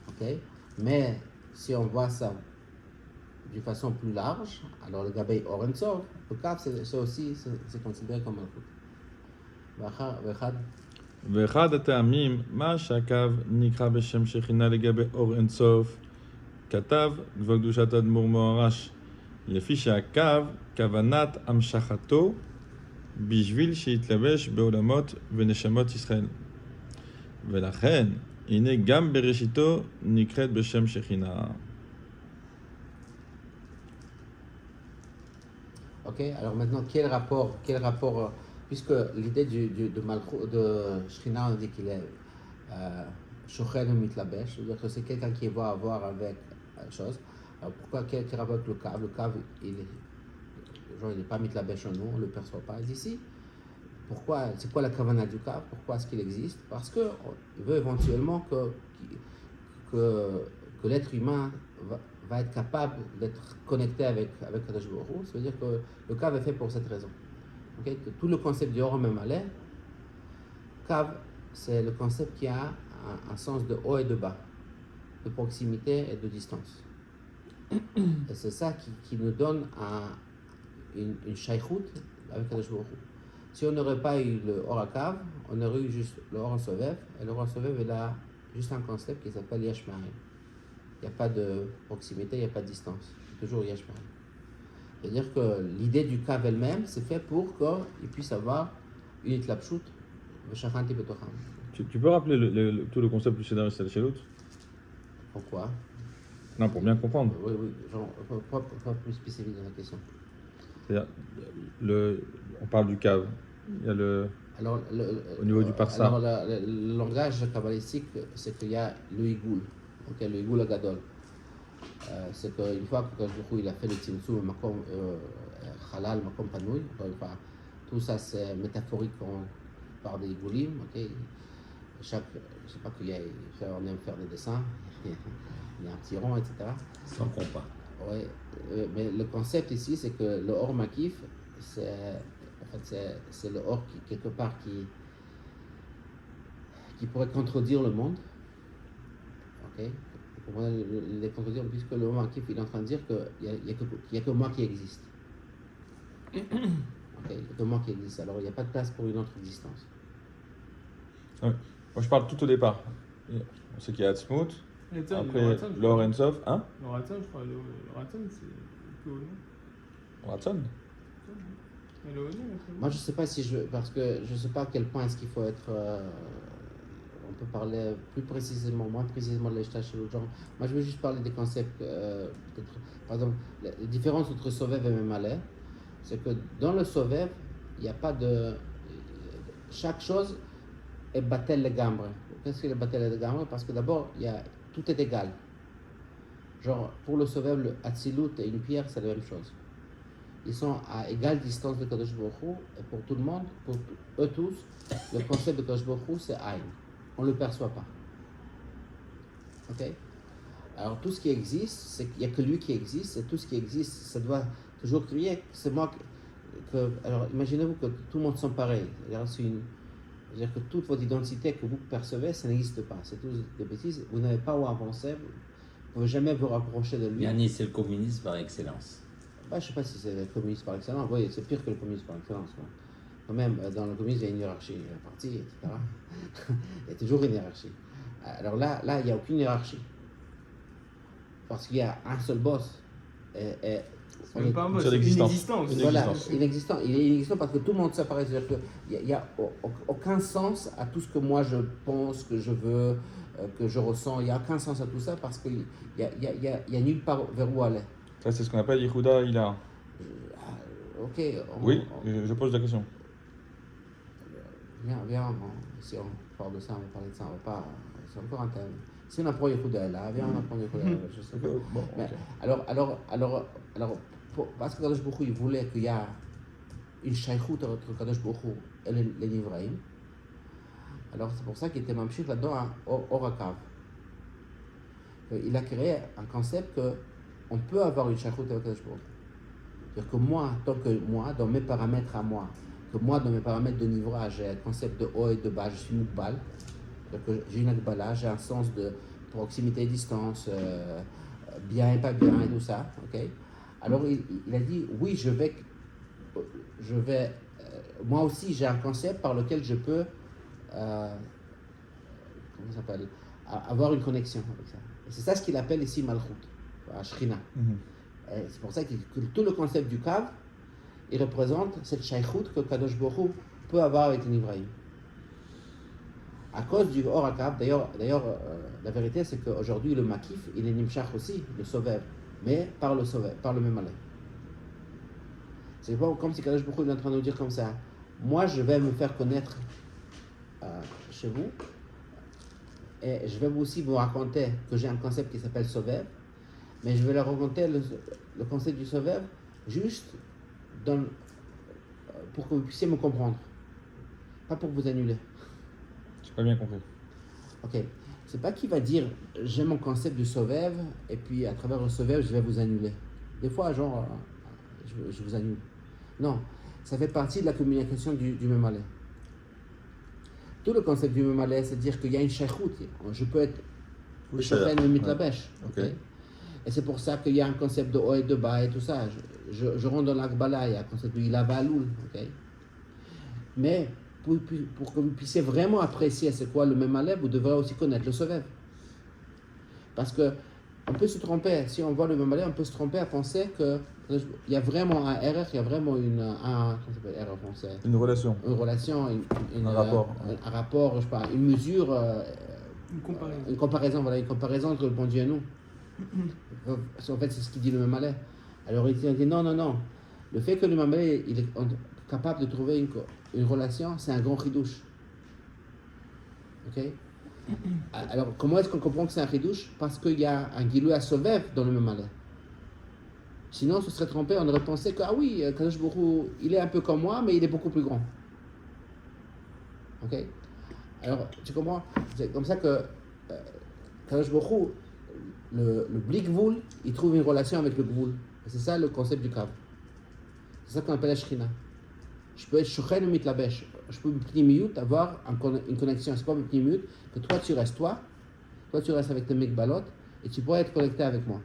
Okay? Mais si on voit ça d'une façon plus large, alors le Gabei Orensov, le Kav, c'est aussi considéré comme Malchut. ואחד הטעמים, מה שהקו נקרא בשם שכינה לגבי אור אינסוף, כתב גבוה קדושת אדמו"ר מוהר"ש, לפי שהקו כוונת המשכתו בשביל שיתלבש בעולמות ונשמות ישראל. ולכן, הנה גם בראשיתו נקראת בשם שכינה. Ok, alors maintenant, quel rapport puisque l'idée de Shekhinah, on dit qu'il est shochen ou mitlabesh, c'est-à-dire que c'est quelqu'un qui va avoir avec chose. Alors pourquoi quel rapport avec le cave? Le cave, il n'est pas mitlabesh en nous, on ne le perçoit pas. Ici, pourquoi? C'est quoi la kavana du cave? Pourquoi est-ce qu'il existe? Parce qu'il veut éventuellement que l'être humain va être capable d'être connecté avec Kadosh Baruch Hu. Ça veut dire que le cave est fait pour cette raison. Okay? Que tout le concept du Or Memaleh, cave, c'est le concept qui a un sens de haut et de bas, de proximité et de distance. Et c'est ça qui nous donne une shaykhout avec Kadosh Baruch Hu. Si on n'aurait pas eu le Or Cave, on aurait eu juste le Or Sovev, et le Or Sovev, il a juste un concept qui s'appelle Yesh Ma'ayin. Il n'y a pas de proximité, il n'y a pas de distance. C'est toujours Yesh Ma'ayin. C'est-à-dire que l'idée du cave elle-même, c'est fait pour qu'il puisse avoir une itlapshut, v'shachanti betocham. Tu peux rappeler tout le concept du scénario chez l'autre? Pourquoi? Non, pour bien comprendre. Oui, genre, pas plus spécifique dans la question. C'est-à-dire, on parle du cave. Il y a Alors, au niveau du parsar. Alors, le langage kabbalistique, c'est qu'il y a le Igoul, okay, le Igoul Agadol. C'est qu'une fois que Kadosh il a fait le Tzimtzum, Makom Halal, Makom Panoui, tout ça c'est métaphorique quand on parle des Igoulim. Okay. Je ne sais pas qu'il y a, on aime faire des dessins, il y a un petit rond, etc. Sans compas. Oui, mais le concept ici, c'est que le Or Makif, c'est le Or qui, quelque part, qui pourrait contredire le monde. Ok? Pour les contredire, puisque le Or Makif, il est en train de dire qu'il n'y a que moi qui existe. Ok? Il n'y a que moi qui existe. Alors, il n'y a pas de place pour une autre existence. Ouais. Moi, je parle tout au départ. On sait qu'il y a Atzmut, après l'Or Ensof, hein? Le Ratzon, je crois. Le Ratzon, c'est plus haut, non? Ratzon. Mais le haut, Moi, je ne sais pas parce que je ne sais pas à quel point est-ce qu'il faut être. On peut parler moins précisément de l'Eshta chez l'autre genre. Moi, je veux juste parler des concepts. Peut-être, par exemple, la différence entre Sovev et Memaleh, c'est que dans le Sovev, il n'y a pas de. Chaque chose est batel le gambre. Qu'est-ce que le batel le gambre? Parce que d'abord, tout est égal. Genre, pour le Sovev, le Hatzilut et une pierre, c'est la même chose. Ils sont à égale distance de Kadosh Baruch Hu, et pour tout le monde, pour eux tous, le concept de Kadosh Baruch Hu, c'est Aïn. On ne le perçoit pas. Ok? Alors, tout ce qui existe, c'est qu'il n'y a que lui qui existe, et tout ce qui existe, ça doit toujours crier. C'est moi alors, imaginez-vous que tout le monde sont pareils. C'est-à-dire que toute votre identité que vous percevez, ça n'existe pas. C'est tout des bêtises. Vous n'avez pas où avancer. Vous ne pouvez jamais vous rapprocher de lui. Yannis, c'est le communisme par excellence. Je ne sais pas si c'est le communisme par excellence. Oui, c'est pire que le communisme par excellence. Quand même, dans le communisme, il y a une hiérarchie, il y a un parti, etc. Il y a toujours une hiérarchie. Alors là il n'y a aucune hiérarchie. Parce qu'il y a un seul boss. c'est même pas un boss, c'est c'est l'existence. Voilà, inexistant. Il est inexistant parce que tout le monde s'apparaît. C'est-à-dire qu'il n'y a aucun sens à tout ce que moi je pense, que je veux, que je ressens. Il n'y a aucun sens à tout ça parce qu'il n'y a nulle part vers où aller. Ça, c'est ce qu'on appelle Yehuda Ila. Ok. Oui, je pose la question. Viens, si on parle de ça, on va parler de ça, on va pas. C'est encore un thème. Si on apprend Yehuda là, viens, on apprend Yehuda là, je sais pas. Bon, Mais, ok. alors, parce que Kadosh Baruch Hu, il voulait qu'il y ait une shaykhout entre Kadosh Baruch Hu et les Nivraïm. Alors c'est pour ça qu'il était mamshich là-dedans à Orakav. Il a créé un concept que on peut avoir une shaykhout avec Kadosh Baruch Hu. C'est-à-dire que moi, tant que moi, dans mes paramètres à moi, que moi, dans mes paramètres de nivrage, j'ai un concept de haut et de bas, je suis moukbal. C'est-à-dire que j'ai une akbala, j'ai un sens de proximité et distance, bien et pas bien et tout ça. Okay? Alors il a dit, oui, je vais moi aussi j'ai un concept par lequel je peux comment ça s'appelle, avoir une connexion avec ça. Et c'est ça ce qu'il appelle ici Malchut, Shrina. C'est pour ça que tout le concept du Kav, il représente cette shaykhout que Kadosh Baruch Hu peut avoir avec l'Ivraïm. À cause du Or HaKav, d'ailleurs, la vérité c'est qu'aujourd'hui le Makif, il est Nimshach aussi, le Sovev, mais par le Memaleh. C'est pas comme si Kadosh Baruch Hu est en train de nous dire comme ça, moi je vais me faire connaître chez vous Et je vais aussi vous raconter que j'ai un concept qui s'appelle Sovev, mais je vais leur raconter le concept du Sovev juste pour que vous puissiez me comprendre, pas pour vous annuler. J'ai pas bien compris. Ok, c'est pas qui va dire j'ai mon concept du Sovev et puis à travers le Sovev je vais vous annuler. Des fois, genre, je vous annule. Non, ça fait partie de la communication du Memaleh. Tout le concept du Memaleh, c'est dire qu'il y a une shaykhut. Je peux être Oui, Shochen shayach. ou Mitlabesh. Ok. Ok. Et c'est pour ça qu'il y a un concept de Oed de Ba et tout ça. Je rentre dans l'Akbala, il y a un concept de Ilava Aloul. Okay. Mais pour que vous puissiez vraiment apprécier c'est quoi le Memaleh, vous devrez aussi connaître le Sovev. Parce que on peut se tromper, si on voit le Memaleh, on peut se tromper à penser qu'il y a vraiment un RR, il y a vraiment comment ça s'appelle RR en français? Une relation. Une relation, Un rapport. un rapport, je sais pas, une mesure, Une comparaison. une comparaison entre le bon Dieu et nous. En fait, c'est ce qu'il dit le Memaleh. Alors il dit non. Le fait que le Memaleh il est capable de trouver une relation, c'est un grand chidouche. Ok? Alors, comment est-ce qu'on comprend que c'est un chidouche? Parce qu'il y a un gilou à Sovev dans le Memaleh. Sinon, on se serait trompé, on aurait pensé que, ah oui, Kadosh Baruch Hu, il est un peu comme moi, mais il est beaucoup plus grand. Ok? Alors, tu comprends? C'est comme ça que Kadosh Baruch Hu, le Blikvoul, il trouve une relation avec le Gvoul. Et c'est ça le concept du Kav. C'est ça qu'on appelle la Shrina. Je peux être Shochen ou Mitlabesh. Je peux, Pnimiyut, avoir une connexion. C'est quoi Pnimiyut? Que toi tu restes avec tes Mikbalot, et tu pourrais être connecté avec moi.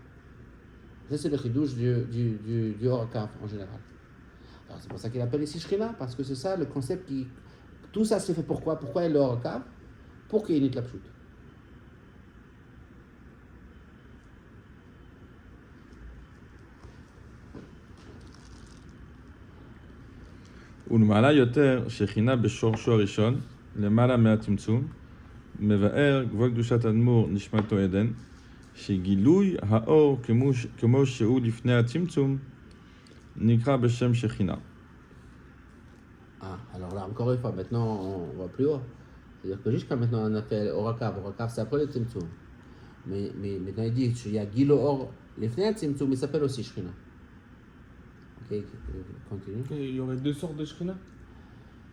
Ça, c'est le chidouche du Horakav en général. Alors, c'est pour ça qu'il appelle ici Shrina, parce que c'est ça le concept qui. Tout ça, c'est fait pourquoi? Pourquoi il y a le Horakav? Pour qu'il y ait une Itlapshut. ולמעלה יותר שכינה בשורשו הראשון, למעלה מהצמצום, מבאר גבול קדושת האדמו"ר נשמתו עדן, שגילוי האור כמו שהוא לפני הצמצום, נקרא בשם שכינה. Alors là, encore une fois, maintenant on va plus haut. C'est-à-dire que jusqu'à maintenant on a fait Orakav. Orakav c'est après le Tzimtzum. Mais maintenant il dit qu'il y a Gilo Or, les fenêtres Tzimtzum, il s'appelle aussi Shrina. Ok, continue. Il y aurait deux sortes de Shrina?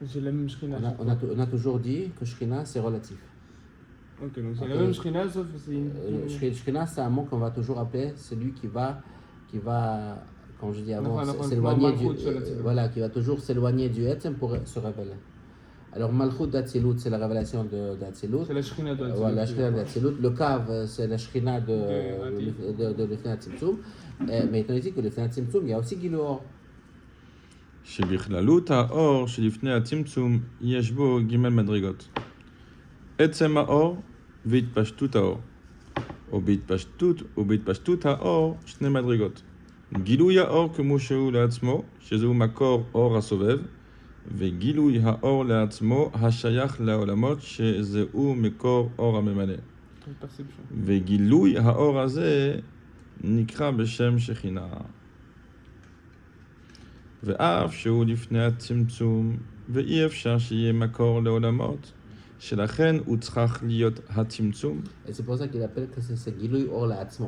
Ou c'est la même Shrina? On a toujours dit que Shrina c'est relatif. Ok, donc c'est la même Shrina, sauf que c'est une. Shrina c'est un mot qu'on va toujours appeler celui qui va comme je dis avant, Enfin, s'éloigner du. Malchut, Voilà, qui va toujours s'éloigner du Etzem pour se révéler. Alors Malchut d'Atzilut, c'est la révélation d'Atzilut. C'est la Shrina d'Atzilut. Voilà, la Shrina d'Atzilut. Le Kav, c'est la Shrina de l'Efnei Tzimtzum. Mais on dit que l'Efnei Tzimtzum, il y a aussi Gilo Or. שבכללות האור שלפני הצמצום יש בו ג' מדרגות. עצם האור והתפשטות האור. ובהתפשטות האור שני מדרגות. גילוי האור כמו שהוא לעצמו, שזהו מקור אור הסובב, וגילוי האור לעצמו השייך לעולמות, שזהו מקור אור הממלא. וגילוי האור הזה נקרא בשם שכינה. ואף שהוא לפני הצמצום, ואי אפשר שיהיה מקור לעולמות, שלכן הוא צריך להיות הצמצום. Et c'est pour ça qu'il appelle que c'est Gilui Or La'atzmo.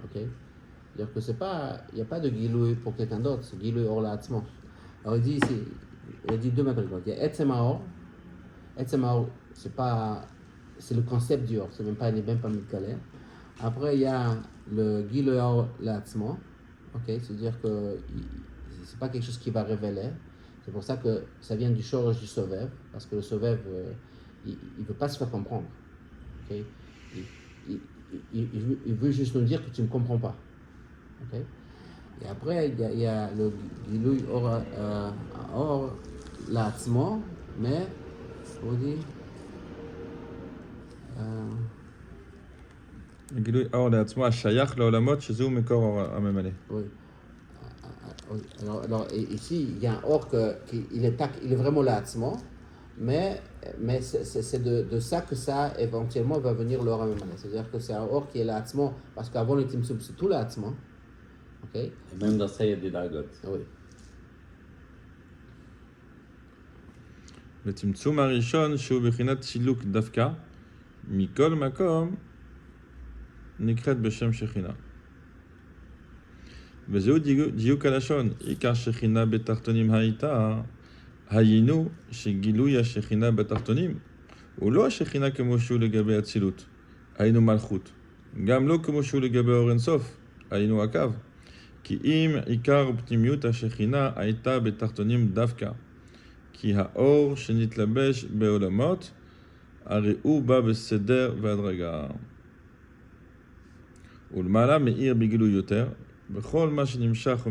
Ok? C'est-à-dire que c'est pas, il n'y a pas de Gilui pour quelqu'un d'autre, c'est Gilui Or La'atzmo. Alors il dit ici, il dit deux madrigotes. Il y a Etzem Haor. Etzem Haor, c'est le concept du Or, c'est même pas Mitkaleh. Après il y a le Gilui Or La'atzmo. Ok? C'est-à-dire que c'est pas quelque chose qui va révéler. C'est pour ça que ça vient du shoraj du Sovev, parce que le Sovev, il ne veut pas se faire comprendre. Okay? Il veut juste nous dire que tu ne me comprends pas. Okay? Et après, il y a le Gilui Or La'atzmo, mais, on dit, גילוי האור לעצמו השייך לעולמות, שזהו מקור אור הממלא. oui. Alors ici, il y a un or il est vraiment La'atzmo, mais c'est de ça que ça éventuellement va venir l'or à Memane. C'est-à-dire que c'est un or qui est La'atzmo, parce qu'avant le Tzimtzum, c'est tout La'atzmo. Ok? Et même dans ça, il y a des dargot. Oui. וצמצום הראשון שהוא בחינת סילוק דווקא, Mikol makom nikret beshem shechina. וזהו דיוק הלשון, עיקר שכינה בתחתונים הייתה, היינו שגילוי השכינה בתחתונים הוא לא השכינה כמו שהוא לגבי אצילות, היינו מלכות, גם לא כמו שהוא לגבי אור אינסוף, היינו הקו, כי אם עיקר פנימיות השכינה הייתה בתחתונים דווקא, כי האור שנתלבש בעולמות, הרי הוא בא בסדר והדרגה. ולמעלה מאיר בגילוי יותר, בכל מה שנמשך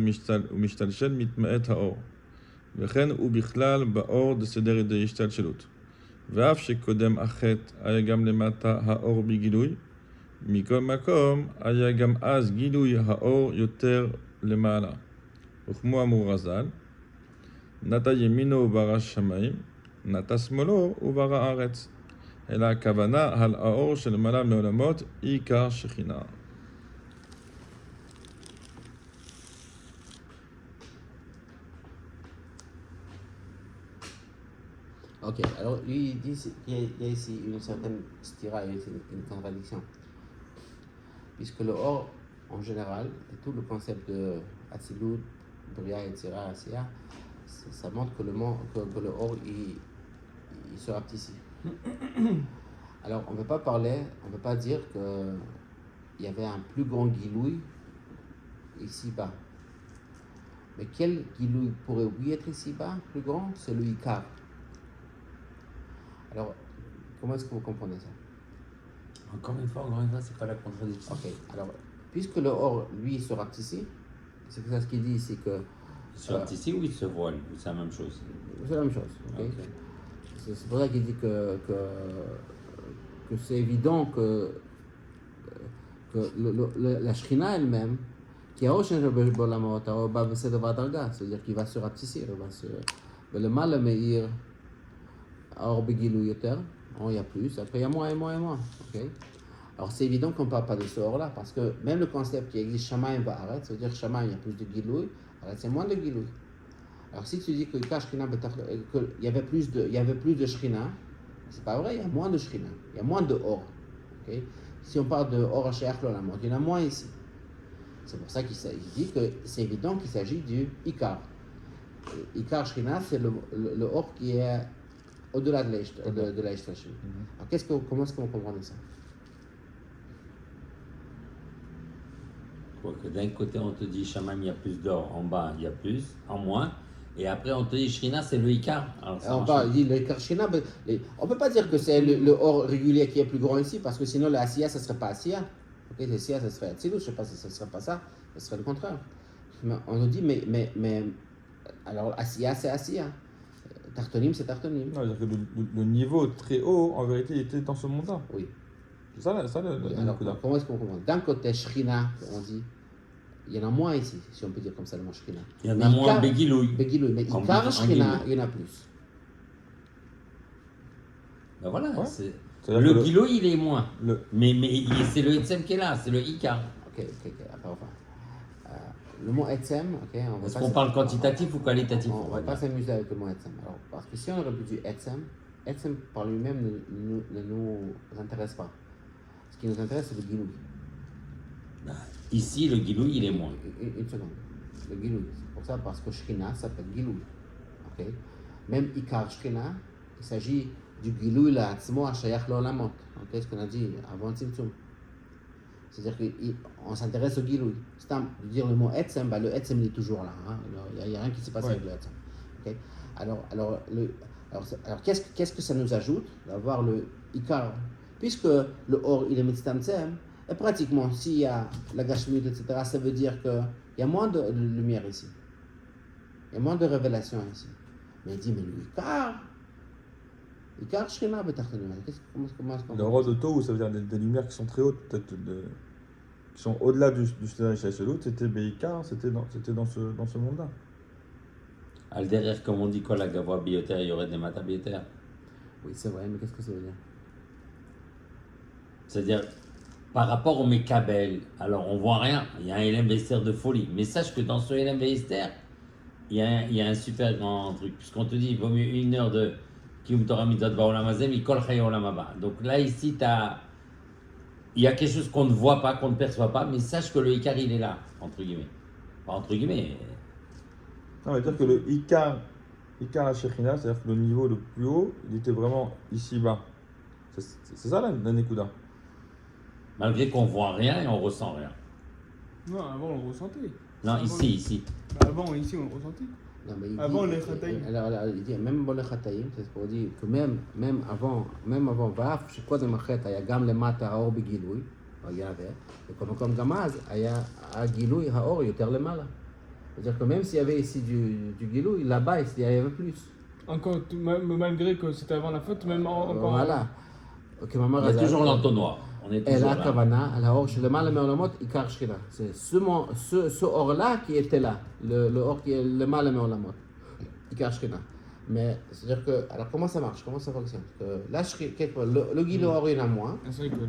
ומשתלשל מתמעט האור, וכן הוא בכלל באור דסדר ידי השתלשלות. ואף שקודם החטא היה גם למטה האור בגילוי, מכל מקום היה גם אז גילוי האור יותר למעלה. וכמו אמרו רז"ל, נטע ימינו וברא שמיים, נטע שמאלו וברא הארץ. אלא הכוונה על האור שלמעלה מעולמות עיקר שכינה. Ok, alors lui il dit qu'il y a ici une certaine stira, une contradiction. Puisque le or, en général, et tout le concept de Atzilut, Bria, etc., Asiya, ça montre que le or, il se rapetissait. Alors, on ne peut pas dire qu'il y avait un plus grand Gilouï ici-bas. Mais quel Gilouï pourrait oui être ici-bas, plus grand? C'est le Ikar. Alors, comment est-ce que vous comprenez ça? Encore une fois, c'est pas la contradiction. Ok, alors, puisque le or, lui, se rapetissait, c'est ça ce qu'il dit ici que... Il se rapetissait ou il se voile? C'est la même chose. C'est la même chose, ok. C'est pour ça qu'il dit que c'est évident que la Shrina elle-même, qui a aussi c'est-à-dire qu'il va se rapetisser, le mal meir, or begilou yoter, il y a plus, après il y a moins et moins et moins, ok. Alors c'est évident qu'on ne parle pas de ce or-là, parce que même le concept qui existe Shamayim va arrêter, ça veut dire que Shamayim il y a plus de gilouï, arrête c'est moins de gilouï. Alors si tu dis qu'il y avait plus de Shrina, c'est pas vrai, il y a moins de Shrina, il y a moins de or. Okay? Si on parle de or Sheikh Lolamot, il y en a moins ici. C'est pour ça qu'il dit que c'est évident qu'il s'agit du Ikar. Ikar Shrina, c'est le or qui est au-delà de l'Eishtashim. Alors comment est-ce qu'on comprend ça? Que d'un côté on te dit Shamayim il y a plus d'or, en bas il y a plus, en moins, et après on te dit Shrina c'est le Ikar. On dit le Ikar Shrina, on ne peut pas dire que c'est le or régulier qui est plus grand ici, parce que sinon le Asiya ça ne serait pas Asiya. Okay, le Asiya ça serait Atzilus, je ne sais pas si ça ne serait pas ça, ça serait le contraire. Mais on nous dit, mais alors Asiya c'est Asiya, Tartonim c'est Tartonim. Non, c'est-à-dire que le niveau très haut en vérité était dans ce monde-là. Oui. C'est ça oui, alors, comment est-ce qu'on comprend? D'un côté, Shrina, on dit, il y en a moins ici, si on peut dire comme ça le mot Shrina. Il y en a moins Begilouï. Mais Ikar Shrina, il y en a plus. Ben voilà, ouais. Le Gilouï il est moins. Mais c'est le Etzem qui est là, c'est le Ikar. Ok. Enfin, le mot Etzem, ok. Est-ce qu'on parle quantitatif ou qualitatif? On ne va pas s'amuser avec le mot Etzem. Alors, parce que si on aurait pu dire Etzem par lui-même ne nous intéresse pas. Ce qui nous intéresse, c'est le Gilouï. Ici, le Gilouï, il est moins. Une seconde. Le Gilouï, c'est pour ça, parce que Shrina s'appelle Gilouï. Okay? Même Ikar Shrina, il s'agit du Gilouï la Atzmo Hashayach Lolamot. Okay? Ce qu'on a dit avant Tzimtzum. C'est-à-dire qu'on s'intéresse au Gilouï. C'est de dire le mot Etzem, le Etzem il est toujours là. Hein? Il n'y a rien qui s'est passé avec le Etzem. Okay? Alors qu'est-ce que ça nous ajoute d'avoir le Ikar? Puisque le Or, il est Mitztamtzem, et pratiquement, s'il y a la Gashmut, etc., ça veut dire qu'il y a moins de lumière ici. Il y a moins de révélation ici. Mais il dit, mais le Ikar Shrina Betartanim. Comment est-ce qu'on le roi de Tohu, ça veut dire des lumières qui sont très hautes, peut-être qui sont au-delà du Seder Shachalut, c'était Beikar, c'était dans ce monde-là. Alderer, comme on dit, quoi, la Gavoa Bioter, il y aurait des Mata Bioter. Oui, c'est vrai, mais qu'est-ce que ça veut dire? C'est-à-dire, par rapport au Mekabel, alors on voit rien, il y a un Elem Vester de folie. Mais sache que dans ce Elem Vester, il y a un super grand truc. Puisqu'on te dit, il vaut mieux 1 heure Kiyum Torah Mitzvot Ba'olam Hazeh Mikol Chaye Olam Haba. Donc là, ici, il y a quelque chose qu'on ne voit pas, qu'on ne perçoit pas, mais sache que le Ikar, il est là, entre guillemets. Pas entre guillemets. Non, mais dire que le Ikar à Shekhinah, c'est-à-dire que le niveau le plus haut, il était vraiment ici-bas. C'est ça la Nekuda. Malgré qu'on voit rien et on ressent rien. Non, avant on le ressentait. Non, Avant, ici. Bah, avant, ici, on le ressentait. Non, mais il Avant dit, les Chataïm. alors, il dit, même pour les Chataïm, c'est pour dire que même avant Vav, שקודם החטא היה גם למטה האור בגילוי, וכמקום גם אז היה הגילוי, האור יותר למעלה. C'est-à-dire que même s'il y avait ici du gilou, là-bas, il y avait plus. Encore, malgré que c'était avant la faute, même encore. Voilà. Il y a toujours l'entonnoir. On est Et toujours la là. kavana, על האור שלמעלה מעולמות, עיקר שכינה. C'est ce אור-là qui était là, le אור qui est למעלה מעולמות, עיקר שכינה. Mais c'est-à-dire que, alors comment ça marche, comment ça fonctionne? Que là, le gilou אור, il y en a moins, Ah, c'est vrai que là,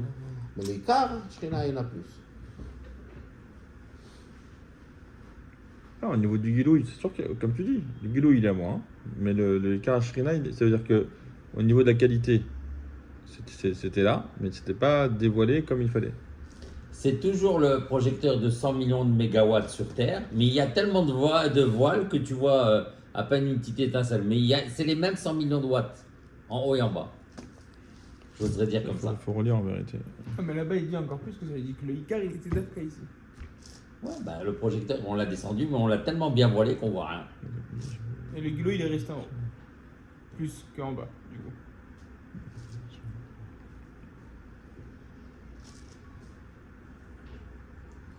mais le עיקר שכינה, il y en a plus. Non, au niveau du Gilou, c'est sûr que, comme tu dis, le Gilou il est à moins, mais le Ikar à Shekhinah, ça veut dire que au niveau de la qualité, c'était là, mais c'était pas dévoilé comme il fallait. C'est toujours le projecteur de 100 millions de mégawatts sur Terre, mais il y a tellement de voiles que tu vois à peine une petite étincelle. Mais c'est les mêmes 100 millions de watts, en haut et en bas. J'oserais dire comme ça. Il faut relire en vérité. Ah, mais là-bas, il dit encore plus que ça. Il dit que le Icar, il était d'après ici. Ouais, bah, le projecteur, on l'a descendu, mais on l'a tellement bien voilé qu'on voit rien. Et le Gilo, il est resté en haut. Plus qu'en bas, du coup.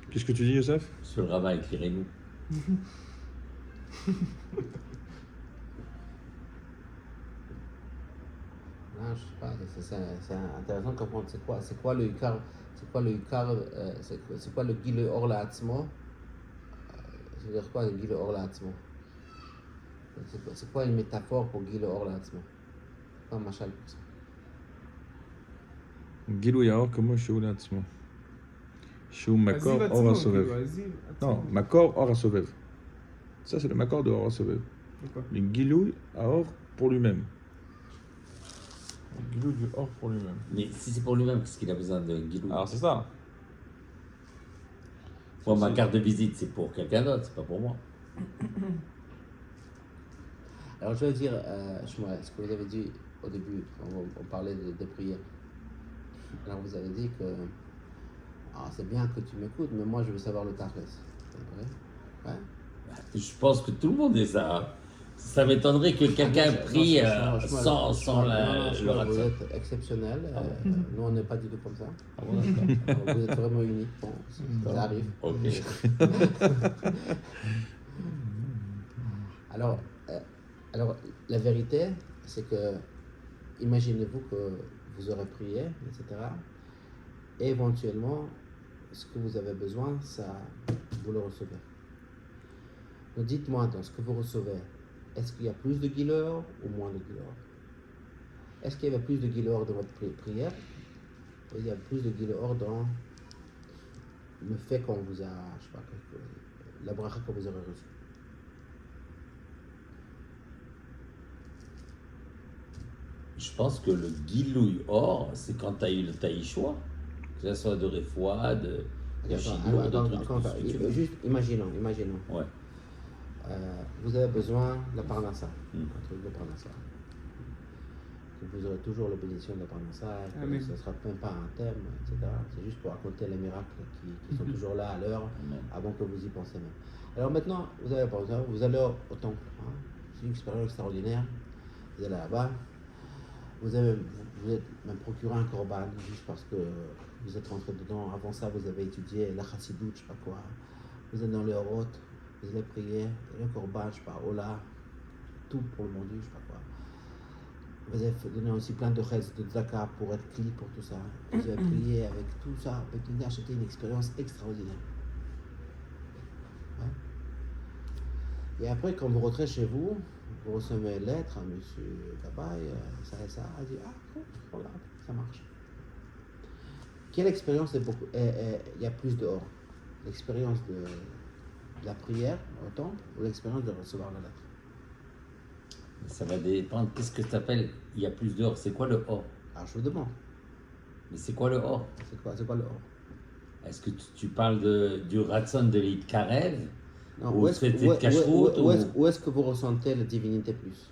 Qu'est-ce que tu dis, Youssef? Monsieur le rabbin, éclairez-nous. Non, je sais pas, c'est intéressant de comprendre c'est quoi le Ikar, c'est quoi le Gilui Or La'atzmo, c'est-à-dire quoi le Gilui Or La'atzmo? C'est quoi une métaphore pour Gilui Or La'atzmo? C'est quoi un machal pour ça? Gilou Yaor, comment je suis là, Atzmo? Je suis Makor Or HaSovev. Non, Makor Or HaSovev. Ça, c'est le Makor de Or HaSovev. Le Gilou Yaor pour lui-même. Le Gilou du Or pour lui-même. Mais si c'est pour lui-même, qu'est-ce qu'il a besoin de Gilou? Alors, c'est ça. Moi, ma carte de visite, c'est pour quelqu'un d'autre, c'est pas pour moi. Alors je veux dire, Shmuel, ce que vous avez dit au début, on parlait de prière. Alors vous avez dit que c'est bien que tu m'écoutes, mais moi je veux savoir le Tachlis. C'est vrai? Ouais. Je pense que tout le monde est ça. Hein. Ça m'étonnerait que quelqu'un prie sans le Vous ratio. êtes exceptionnel. Nous, on n'est pas du tout comme ça. Vous êtes vraiment unique. Bon, ça arrive. Ok. Alors, la vérité, c'est que, imaginez-vous que vous aurez prié, etc. Et éventuellement, ce que vous avez besoin, ça, vous le recevez. Donc dites-moi, dans ce que vous recevez, est-ce qu'il y a plus de guilor ou moins de guilor? Est-ce qu'il y avait plus de guilor dans votre prière ou il y a plus de guilor dans le fait qu'on vous a, je sais pas, la bracha que vous aurez reçue? Je pense que le Gilouï Or, c'est quand tu as eu le Taïchoua, que ce soit de Refoua, de Yachidou, Juste imaginons. Ouais. Vous avez besoin de la Parnassa, un truc de Parnassa. Vous aurez toujours la bénédiction de la Parnassa, ce ne sera même pas un thème, etc. C'est juste pour raconter les miracles qui sont toujours là à l'heure, avant que vous y pensez même. Alors maintenant, vous allez au temple. Hein. C'est une expérience extraordinaire. Vous allez là-bas. Vous êtes même procuré un korban juste parce que vous êtes rentré dedans. Avant ça, vous avez étudié la chassidoute, je sais pas quoi. Vous êtes dans les horotes, vous allez prier, et le korban, je sais pas, Ola, tout pour le bon Dieu, je sais pas quoi. Vous avez donné aussi plein de chèques de tzaka pour être cli pour tout ça. Vous avez prié avec tout ça. C'était une expérience extraordinaire. Ouais. Et après, quand vous rentrez chez vous, vous recevez une lettre à monsieur Gabaï, ça et ça, elle dit regarde, ça marche. Quelle expérience il y a plus dehors? L'expérience de la prière au temple ou l'expérience de recevoir la lettre? Ça va dépendre. Qu'est-ce que tu appelles il y a plus d'or? C'est quoi le or? Alors je vous demande, Mais c'est quoi le or? c'est quoi le or? Est-ce que tu parles du ratson de l'Eid Karev? Non, Ou traité de cacheroute, où est-ce que vous ressentez la divinité plus?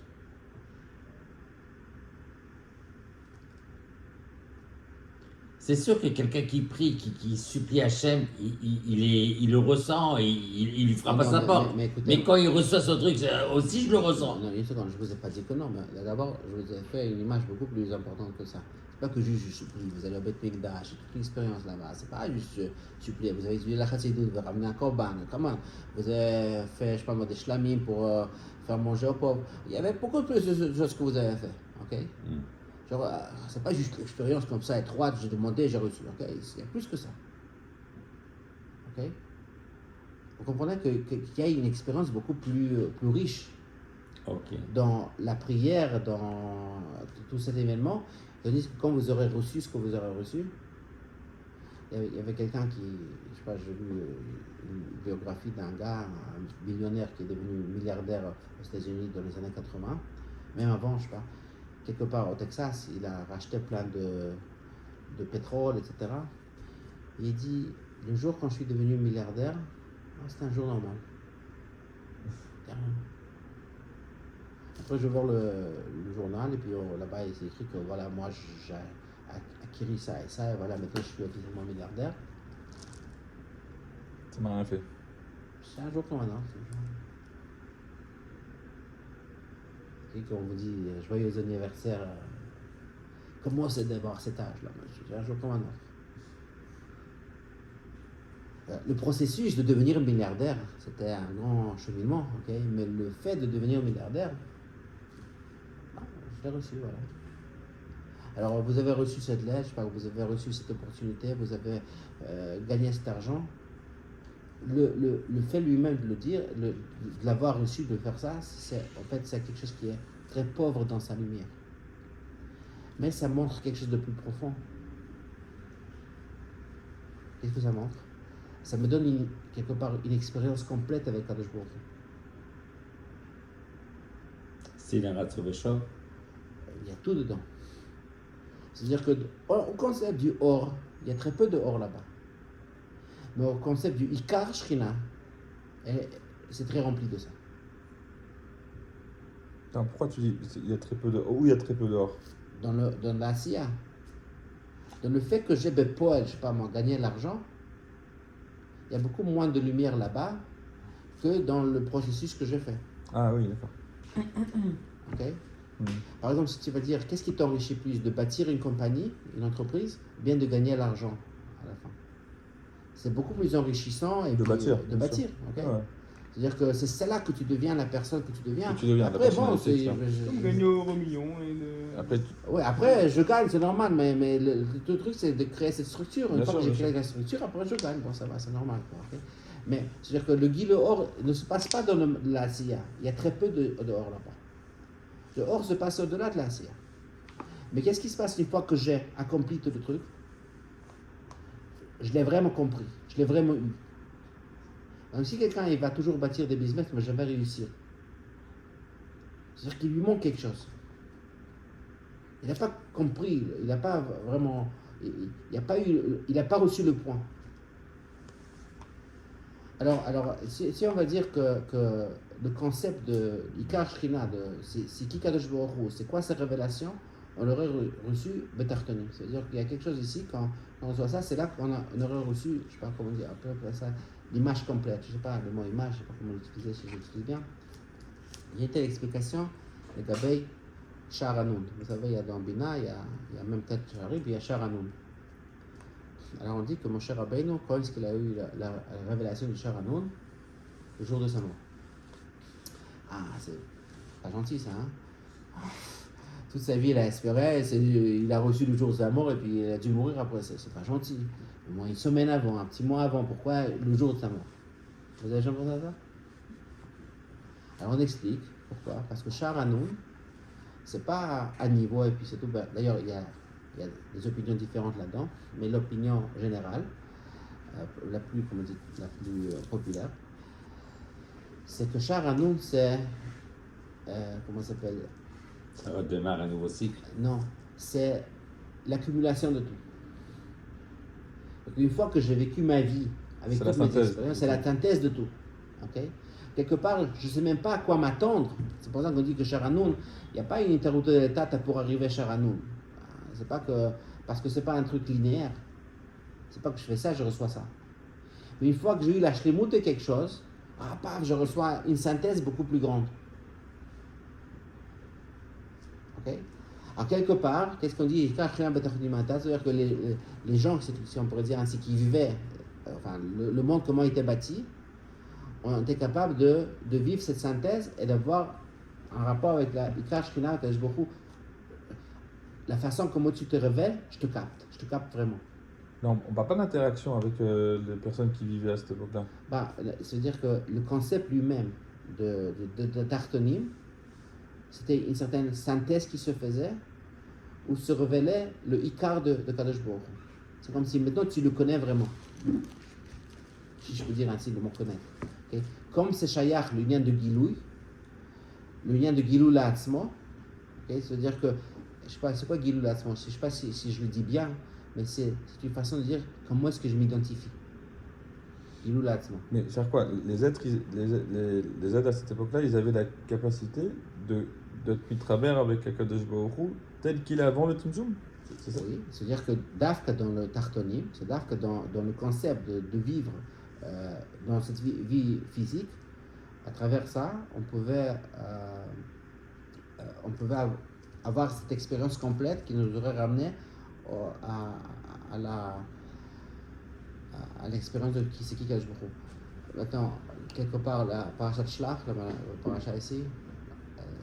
C'est sûr que quelqu'un qui prie, qui supplie Hachem, il le ressent et il lui frappe à sa porte. Mais quand il reçoit ce truc, aussi je le ressens. Non, une seconde, je ne vous ai pas dit que non, mais d'abord, je vous ai fait une image beaucoup plus importante que ça. C'est pas que juste je supplie, vous allez au Beth Mikdash, toute l'expérience là-bas. C'est pas juste supplier, vous avez étudié la Chassidut, vous avez ramené un korban, comment? Vous avez fait, je sais pas moi, des shlamim pour faire manger aux pauvres. Il y avait beaucoup plus de choses que vous avez fait, ok? Genre, c'est pas juste l'expérience comme ça, étroite, j'ai demandé, j'ai reçu, ok? Il y a plus que ça. Ok? Vous comprenez qu'il y a une expérience beaucoup plus riche dans la prière, dans tout cet événement. Tandis que quand vous aurez reçu ce que vous aurez reçu, il y avait quelqu'un qui, je sais pas, j'ai lu une biographie d'un gars, un millionnaire qui est devenu milliardaire aux États-Unis dans les années 80, même avant, je sais pas, quelque part au Texas, il a racheté plein de pétrole, etc. Et il dit, le jour quand je suis devenu milliardaire, c'était un jour normal. Après, je vais voir le journal, et puis là-bas, il s'est écrit que voilà, moi, j'ai acquis ça et ça, et voilà, maintenant, je suis officiellement milliardaire. Ça m'a rien fait. C'est un jour comme un autre. Et quand on vous dit joyeux anniversaire, comment c'est d'avoir cet âge-là? C'est un jour comme un autre. Le processus de devenir milliardaire, c'était un grand cheminement, ok? Mais le fait de devenir milliardaire, je l'ai reçu, voilà. Alors, vous avez reçu cette lettre, je sais pas, vous avez reçu cette opportunité, vous avez gagné cet argent. Le fait lui-même de le dire, de l'avoir reçu, de faire ça, en fait, c'est quelque chose qui est très pauvre dans sa lumière. Mais ça montre quelque chose de plus profond. Qu'est-ce que ça montre? Ça me donne quelque part une expérience complète avec Kadosh Baruch Hu. C'est la Ratzoveshov. Il y a tout dedans. C'est-à-dire qu'au concept du or, il y a très peu de or là-bas. Mais au concept du Ikar Shrina, c'est très rempli de ça. Attends, pourquoi tu dis il y a très peu d'or? Où il y a très peu d'or? Dans la SIA. Dans le fait que j'ai Bepoel, je sais pas moi, gagné l'argent, il y a beaucoup moins de lumière là-bas que dans le processus que j'ai fait. Ah oui, d'accord. Ok? Par exemple, si tu vas dire, qu'est-ce qui t'enrichit plus, de bâtir une compagnie, une entreprise, ou bien de gagner l'argent à la fin? C'est beaucoup plus enrichissant et de bâtir. Ok? Ouais. C'est-à-dire que c'est là que tu deviens la personne que tu deviens. Après, bon, c'est... Comme gagner au million. Après, je gagne, c'est normal, mais le truc, c'est de créer cette structure. Une fois que j'ai créé la structure, après, je gagne. Bon, ça va, c'est normal. Quoi, okay? Mais c'est-à-dire que le guil or ne se passe pas dans la SIA. Il y a très peu de or là-bas. Le or se passe au-delà de la SIA. Mais qu'est-ce qui se passe une fois que j'ai accompli tout le truc? Je l'ai vraiment compris. Je l'ai vraiment eu. Donc si quelqu'un il va toujours bâtir des business, il ne va jamais réussir. C'est-à-dire qu'il lui manque quelque chose. Il n'a pas compris, il n'a pas vraiment, il n'a pas reçu le point. Alors si on va dire que le concept de Ikar Shrina, c'est qui Kadosh Baruch Hu, c'est quoi sa révélation, on aurait reçu Betartoni. C'est-à-dire qu'il y a quelque chose ici, quand on reçoit ça, c'est là qu'on aurait reçu, je ne sais pas comment dire, après ça, l'image complète. Je ne sais pas le mot image, je ne sais pas comment l'utiliser, si je l'utilise bien. Il y a une telle explication, les Gabey, Shar Hanoun. Vous savez, il y a dans Bina, il y a même peut-être Shari, puis il y a Shar Hanoun. Alors on dit que Moshe Rabbeinu, quand est-ce qu'il a eu la révélation de Shar Hanoun? Le jour de sa mort. Ah, c'est pas gentil ça, hein? Toute sa vie, il a espéré, il a reçu le jour de sa mort et puis il a dû mourir après. C'est pas gentil. Au moins une semaine avant, un petit mois avant. Pourquoi le jour de sa mort? Vous avez jamais pensé à ça? Alors on explique pourquoi. Parce que Shar Hanoun, c'est pas à niveau et puis c'est tout. D'ailleurs, il y a des opinions différentes là-dedans, mais l'opinion générale, la plus populaire, c'est que Shar Hanoun, c'est comment ça s'appelle? Ça redémarre un nouveau cycle. Non, c'est l'accumulation de tout. Donc, une fois que j'ai vécu ma vie avec C'est la toutes mes synthèse. expériences, c'est la synthèse de tout. Ok? Quelque part, je ne sais même pas à quoi m'attendre. C'est pour ça qu'on dit que Charanoun, il n'y a pas une interroute de l'état pour arriver à Charanoun. C'est pas que, parce que ce n'est pas un truc linéaire. C'est pas que je fais ça, je reçois ça. Mais une fois que j'ai eu la shlemut de quelque chose, paf, je reçois une synthèse beaucoup plus grande. Ok? Alors quelque part, qu'est-ce qu'on dit? C'est-à-dire que les gens, si on pourrait dire ainsi, qui vivaient, enfin, le monde, comment il était bâti, ont été capables de vivre cette synthèse et d'avoir un rapport avec la Ikar Shekhinah, la façon comment tu te révèles, je te capte vraiment. Non, on ne parle pas d'interaction avec les personnes qui vivaient à cette époque-là. C'est-à-dire que le concept lui-même de Tartonim, c'était une certaine synthèse qui se faisait, où se révélait le Ikar de Kadosh Baruch Hu. C'est comme si maintenant tu le connais vraiment. Si je peux dire ainsi, de me connaître. Okay? Comme c'est Shayach, le lien de Gilouï, le lien de Gilou La'atzmo, okay? C'est-à-dire que, je ne sais pas, c'est quoi Gilou La'atzmo? Je ne sais pas si je le dis bien, mais c'est une façon de dire comment est-ce que je m'identifie. Gilou La'atzmo. Mais c'est quoi? Les êtres à cette époque-là, ils avaient la capacité d'être mis de travers avec Akadosh Baruch Hu tel qu'il est avant le Tzimtzum. C'est ça? Oui, c'est-à-dire que Dafka dans le Tartonim, c'est Dafka dans le concept de vivre dans cette vie physique, à travers ça, on pouvait avoir cette expérience complète qui nous aurait ramené à l'expérience de qui c'est qui Kadosh Baruch Hu. Maintenant, quelque part, la parashat Shlach, la parasha ici,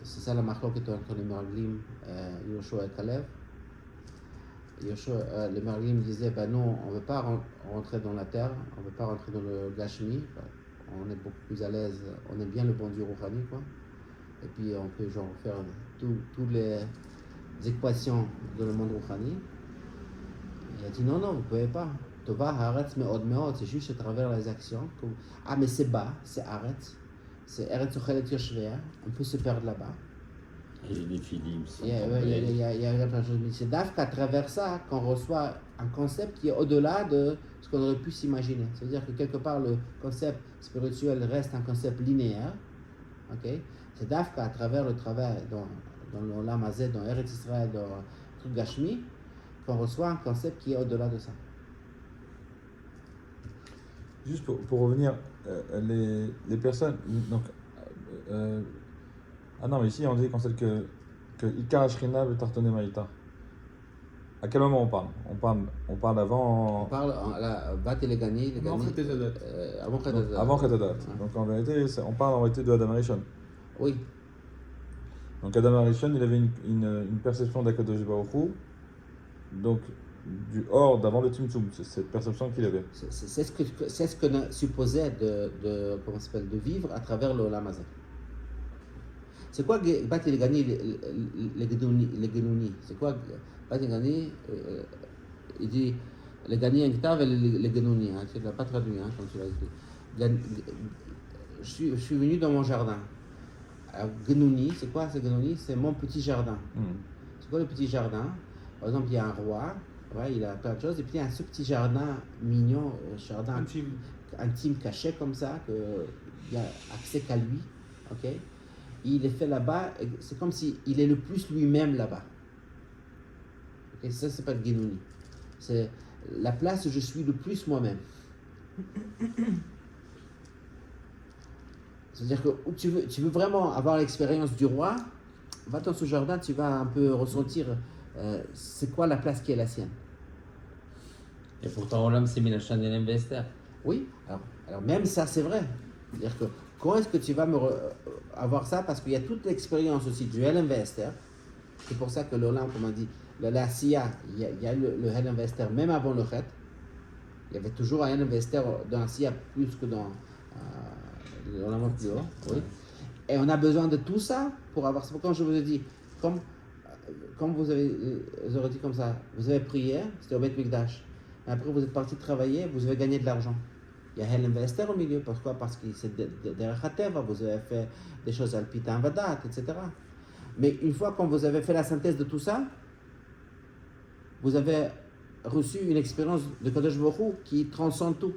c'est ça la marloquette entre les Meraglim, Yoshua et Kalev. Les Meraglim disaient, non, on ne veut pas rentrer dans la terre, on ne veut pas rentrer dans le Gashmi, on est beaucoup plus à l'aise, on aime bien le bon Dieu Rouhani, quoi. Et puis on peut genre faire toutes les équations dans le monde Rouhani. Il a dit non, vous ne pouvez pas. Tova haaretz me'od me'od, c'est juste à travers les actions. Mais c'est bas, c'est haaretz. C'est Eretz Ochelet Yoshvea, on peut se perdre là-bas. Et les Néphilim. Il y a plein de choses. Mais c'est d'à travers ça qu'on reçoit un concept qui est au-delà de ce qu'on aurait pu s'imaginer. C'est-à-dire que quelque part, le concept spirituel reste un concept linéaire. Okay? C'est d'Afka à travers le travail dans l'Olam Hazeh, dans Eretz Israël, dans le truc Gashmi, qu'on reçoit un concept qui est au-delà de ça. Juste pour revenir, les personnes. Donc, non, mais ici on dit que Ikar Shekhinah ve'tartonei ma'ita. À quel moment on parle? On parle avant. On parle à la Bat et les Gani. Avant Chet Hadat. Donc en vérité, on parle en vérité de Adam Arishon. Oui. Donc Adam Arishon, il avait une perception d'Akadosh Baruch Hu, donc du hors d'avant le Tzimtzum, c'est cette perception qu'il avait. C'est ce qu'on supposait de vivre à travers le Olam Hazeh. C'est quoi Bat et les Gani, les Genouni? C'est quoi Bat et les Gani? Il dit les Gani en Ktav et les Genouni. Tu ne l'as pas traduit, comme tu l'as écrit. Je suis venu dans mon jardin. Alors, Genouni, c'est quoi ce Genouni? C'est mon petit jardin. C'est quoi le petit jardin? Par exemple, il y a un roi, il a plein de choses, et puis il y a ce petit jardin mignon, jardin intime caché comme ça, qu'il n'y a accès qu'à lui. Okay? Il est fait là-bas, c'est comme s'il est le plus lui-même là-bas. Okay? Ça, c'est pas le Genouni. C'est la place où je suis le plus moi-même. C'est-à-dire que tu veux vraiment avoir l'expérience du roi, va dans ce jardin, tu vas un peu ressentir c'est quoi la place qui est la sienne. Et pourtant, Olam s'est mis la chaîne Vester. Oui, alors même ça, c'est vrai. C'est-à-dire que quand est-ce que tu vas avoir ça? Parce qu'il y a toute l'expérience aussi du Helen Vester. C'est pour ça que l'Olam, comme on dit, la Siya, il y a le Helen Vester, même avant le Chet. Il y avait toujours un Helen Vester dans la Siya plus que dans l'Olam plus haut. Oui. Et on a besoin de tout ça pour avoir ça. Quand je vous ai dit, comme vous aurez dit comme ça, vous avez prié, c'était au Beit Mikdash. Et après, vous êtes parti travailler, vous avez gagné de l'argent. Il y a Helen Vester au milieu. Pourquoi? Parce que c'est derrière Hateva, vous avez fait des choses al Pitan Vadat, etc. Mais une fois que vous avez fait la synthèse de tout ça, vous avez reçu une expérience de Kadosh Baruch Hu qui transcende tout.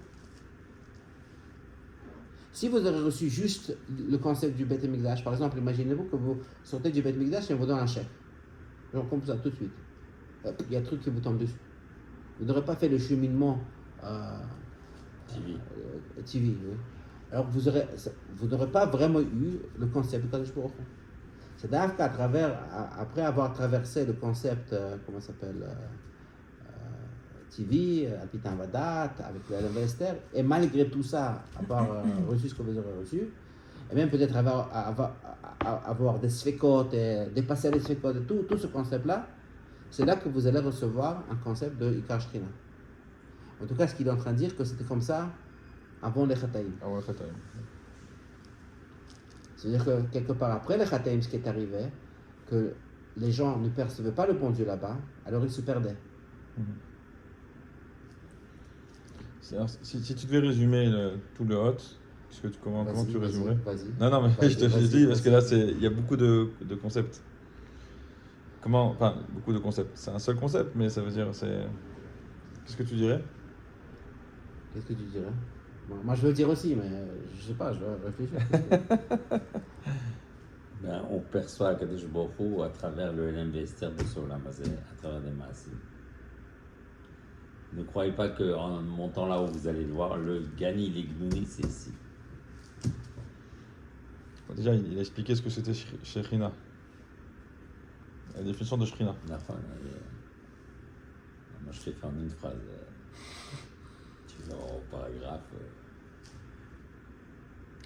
Si vous avez reçu juste le concept du Beth Mikdash, par exemple, imaginez-vous que vous sortez du Beth Mikdash et on vous donne un chèque. Genre comme ça, tout de suite. Il y a un truc qui vous tombe dessus. Vous n'aurez pas fait le cheminement TV. Oui. Alors vous n'aurez pas vraiment eu le concept de Kadosh Baruch Hu. C'est d'ailleurs qu'à travers, après avoir traversé le concept, comment ça s'appelle, TV, Alpitan Vadat, avec l'investeur, et malgré tout ça, avoir reçu ce que vous aurez reçu, et même peut-être avoir des sfekot, et dépasser les sfekot, tout ce concept-là, c'est là que vous allez recevoir un concept de Ikar Shechina. En tout cas, ce qu'il est en train de dire, que c'était comme ça avant les Chataïm. Avant le Chataïm. C'est-à-dire que quelque part après les Chataïm, ce qui est arrivé, que les gens ne percevaient pas le bon Dieu là-bas, alors ils se perdaient. Si tu devais résumer tout le hot, comment tu résumerais? Vas-y. Non, mais je te dis, parce que là, il y a beaucoup de concepts. Enfin, beaucoup de concepts. C'est un seul concept, mais ça veut dire, Qu'est-ce que tu dirais? Qu'est-ce que tu dirais? Bon, moi, je veux le dire aussi, mais je sais pas, je dois réfléchir. On perçoit Kadosh Baruch Hu à travers le l'investir de Solam Hazeh, à travers des masses. Ne croyez pas qu'en montant là où vous allez le voir, le Gani, les Gnouni, c'est ici. Déjà, il a expliqué ce que c'était Shekhinah. La définition de Shekhinah. Moi, je t'ai fait en une phrase. Tu vas au paragraphe.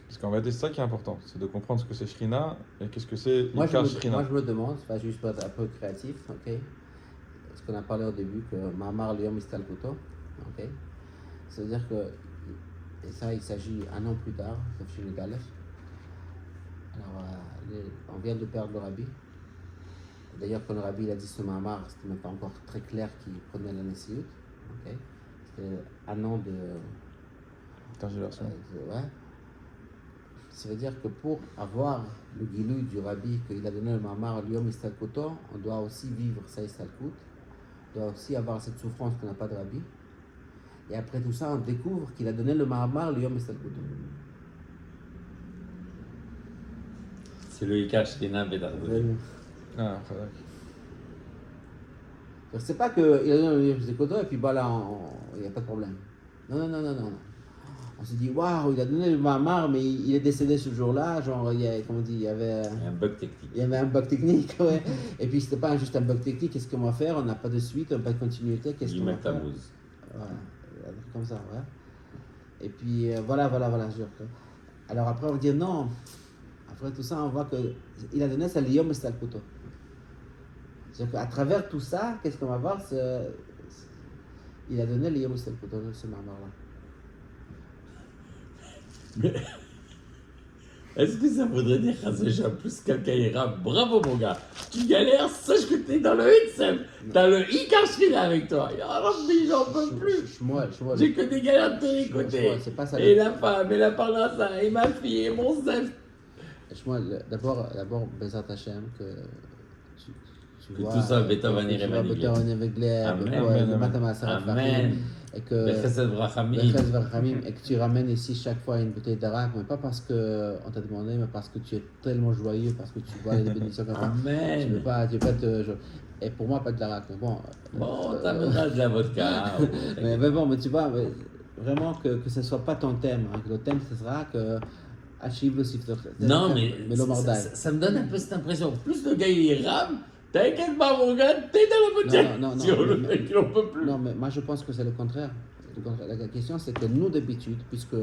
Parce qu'en réalité, c'est ça qui est important, c'est de comprendre ce que c'est Shekhinah et qu'est-ce que c'est Ikar Shekhinah. Moi, je me demande, juste pour être un peu créatif, ok? Ce qu'on a parlé au début, que Mamar Liom Istal Kuto, ok? Ça veut dire que, et ça, il s'agit un an plus tard, Tafshin Galef. Alors, on vient de perdre le Rabbi. D'ailleurs, quand le Rabbi il a dit ce Mamar, c'était même pas encore très clair qu'il prenait la Nessiout, ok? C'était un an de. Tergiversation. Ouais. Ça veut dire que pour avoir le guilou du Rabbi, qu'il a donné le Mamar Liom Istalkuto, on doit aussi vivre ça Istalkut, on doit aussi avoir cette souffrance qu'on n'a pas de Rabbi. Et après tout ça, on découvre qu'il a donné le Mamar Liom Istalkuto. C'est le Ikar Shekhinah Bedardo. Ah, Fadak. C'est pas qu'il a donné le Liom Istalkuto et puis bah là, il n'y a pas de problème. Non. On se dit, waouh, il a donné le Mamar, mais il est décédé ce jour-là. Genre, il y avait Un bug technique. Il y avait un bug technique, ouais. Et puis, c'était pas juste un bug technique. Qu'est-ce qu'on va faire? On n'a pas de suite, on n'a pas de continuité. Qu'est-ce qu'on va faire? Ouais, un truc comme ça, ouais. Et puis, voilà. Alors après, on va dire non. Après tout ça, on voit qu'il a donné ça l'Yom Estalkuto. C'est-à-dire qu'à travers tout ça, qu'est-ce qu'on va voir? Il a donné l'Yom Estalkuto, ce Mamar-là. Est-ce que ça voudrait dire qu'Azécha plus quelqu'un ira? Bravo mon gars, tu galères, sache que t'es dans le Hitsem, t'as le Ikar Shekhinah avec toi. Alors j'en peux plus. J'ai que des galères de tous les côtés. Et la femme, et la parnassa, et ma fille, et mon zef. D'abord, Bezat Hashem, que tu vois. Tout ça, Beethoven et Amen. Et que tu ramènes ici chaque fois une bouteille d'arak, mais pas parce qu'on t'a demandé, mais parce que tu es tellement joyeux, parce que tu vois les bénédictions comme ça. Amen. Tu veux pas et pour moi, pas de l'arak, mais bon. Bon, t'amèneras de la vodka. mais bon, mais tu vois, vraiment que ce soit pas ton thème. Hein, que le thème, ce sera que. Non, mais ça me donne un peu cette impression. Plus le gars il rame, t'inquiète pas mon gars, t'es dans la bouteille. Non, le mec il en peut plus. Non, mais moi je pense que c'est le contraire. La question c'est que nous d'habitude, puisque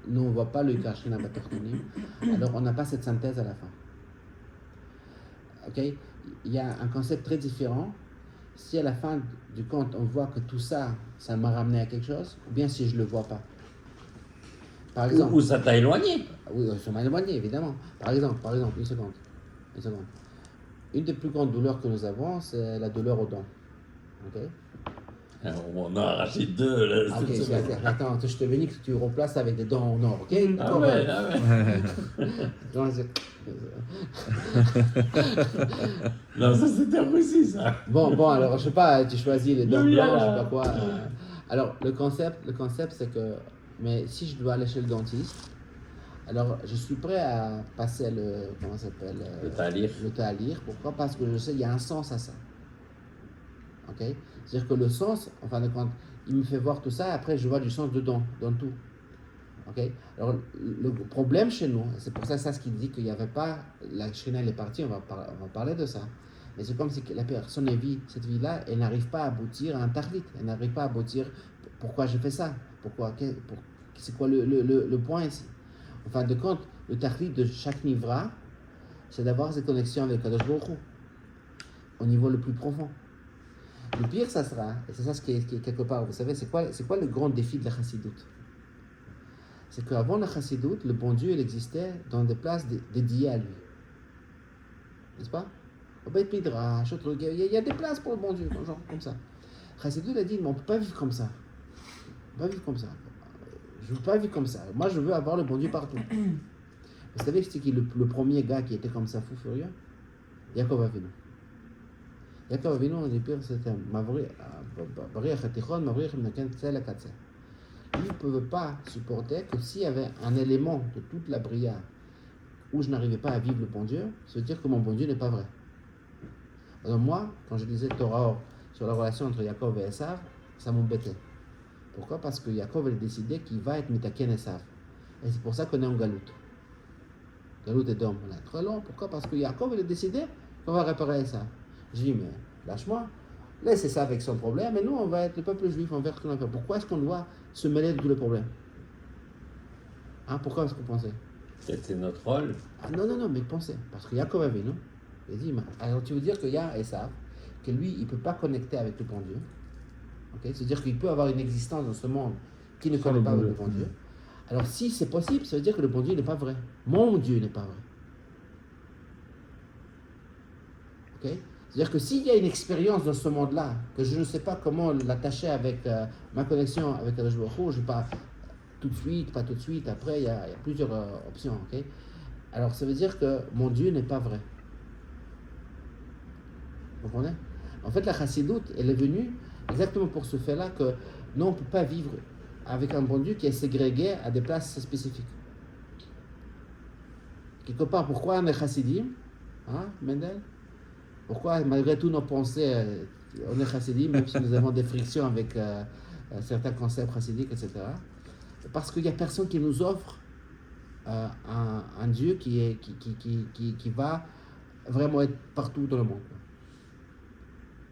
nous on ne voit pas le Ikar Shekhinah Batortonim, alors on n'a pas cette synthèse à la fin. Ok? Il y a un concept très différent. Si à la fin du compte on voit que tout ça, ça m'a ramené à quelque chose, ou bien si je ne le vois pas. Par exemple, ou ça t'a éloigné. Oui, ça m'a éloigné, évidemment. Par exemple, une seconde. Une des plus grandes douleurs que nous avons, c'est la douleur aux dents. Okay? On en a arraché 2 là. Ah, ok, cette semaine. attends, je te bénis que tu remplaces avec des dents en or, ok? Ah D'accord, ouais, ah ouais. Non, Non, ça c'était en Russie, ça. bon, alors, je sais pas, tu choisis les dents Non, mais blanches, je alors- sais pas quoi. Alors, le concept, c'est que, mais si je dois aller chez le dentiste, alors je suis prêt à passer comment ça s'appelle? Le talir. Le talir. Pourquoi? Parce que je sais qu'il y a un sens à ça. Ok? C'est-à-dire que le sens, en fin de compte, il me fait voir tout ça, et après je vois du sens dedans, dans tout. Ok? Alors, le problème chez nous, c'est pour ça ce qu'il dit qu'il n'y avait pas, la Shrina elle est partie, on va parler de ça. Mais c'est comme si la personne vit cette vie-là, elle n'arrive pas à aboutir à un tahlit, elle n'arrive pas à aboutir pourquoi j'ai fait ça, c'est quoi le point ici. En fin de compte, le tahlit de chaque nivra, c'est d'avoir cette connexion avec Kadosh Baruch Hu, au niveau le plus profond. Le pire, ça sera, et c'est ça ce qui est quelque part, vous savez, c'est quoi le grand défi de la chassidoute? C'est qu'avant la chassidoute, le bon Dieu, il existait dans des places dédiées à lui. N'est-ce pas? Au Beit Midrash, il y a des places pour le bon Dieu, genre comme ça. Chassidoute a dit, mais on ne peut pas vivre comme ça. On ne peut pas vivre comme ça. Je ne veux pas vivre comme ça. Moi, je veux avoir le bon Dieu partout. Vous savez, c'est qui le premier gars qui était comme ça, fou furieux? Yaakov Avinu. Yaakov Avinu, on dit pire, c'était Bariach HaTichon, Mavriach Mnaken Tzel HaKatzel. Lui ne pouvait pas supporter que s'il y avait un élément de toute la bria où je n'arrivais pas à vivre le bon Dieu, ça veut dire que mon bon Dieu n'est pas vrai. Alors moi, quand je disais Torah sur la relation entre Yaakov et Esav, ça m'embêtait. Pourquoi? Parce que Yaakov a décidé qu'il va être Mitaken Esav. Et c'est pour ça qu'on est en Galout. Galout et Dom, on est très long. Pourquoi? Parce que Yaakov a décidé qu'on va réparer Esav. Je dis, mais lâche-moi. Laisse Esav avec son problème, et nous, on va être le peuple juif, on va faire ce qu'on va faire. Pourquoi est-ce qu'on doit se mêler de tous les problèmes? Hein, pourquoi est-ce que vous pensez? Peut-être c'est notre rôle. Ah, non, mais pensez. Parce que Yaakov avait, non? Il dit, alors tu veux dire qu'il y a Esav, que lui, il ne peut pas connecter avec le bon Dieu. Okay? C'est-à-dire qu'il peut avoir une existence dans ce monde qui ne connaît pas le bon Dieu. Alors si c'est possible, ça veut dire que le bon Dieu n'est pas vrai. Mon Dieu n'est pas vrai. Okay? C'est-à-dire que s'il y a une expérience dans ce monde-là, que je ne sais pas comment l'attacher avec ma connexion avec Kadosh Baruch Hu, je ne sais pas tout de suite, pas tout de suite, après il y a plusieurs options. Okay? Alors ça veut dire que mon Dieu n'est pas vrai. Vous comprenez? En fait, la chassidoute, elle est venue exactement pour ce fait-là que non, on ne peut pas vivre avec un bon Dieu qui est ségrégué à des places spécifiques. Quelque part, pourquoi on est chassidim? Hein, Mendel? Pourquoi, malgré tous nos pensées, on est chassidim, même si nous avons des frictions avec certains concepts chassidiques, etc. Parce qu'il n'y a personne qui nous offre un Dieu qui va vraiment être partout dans le monde.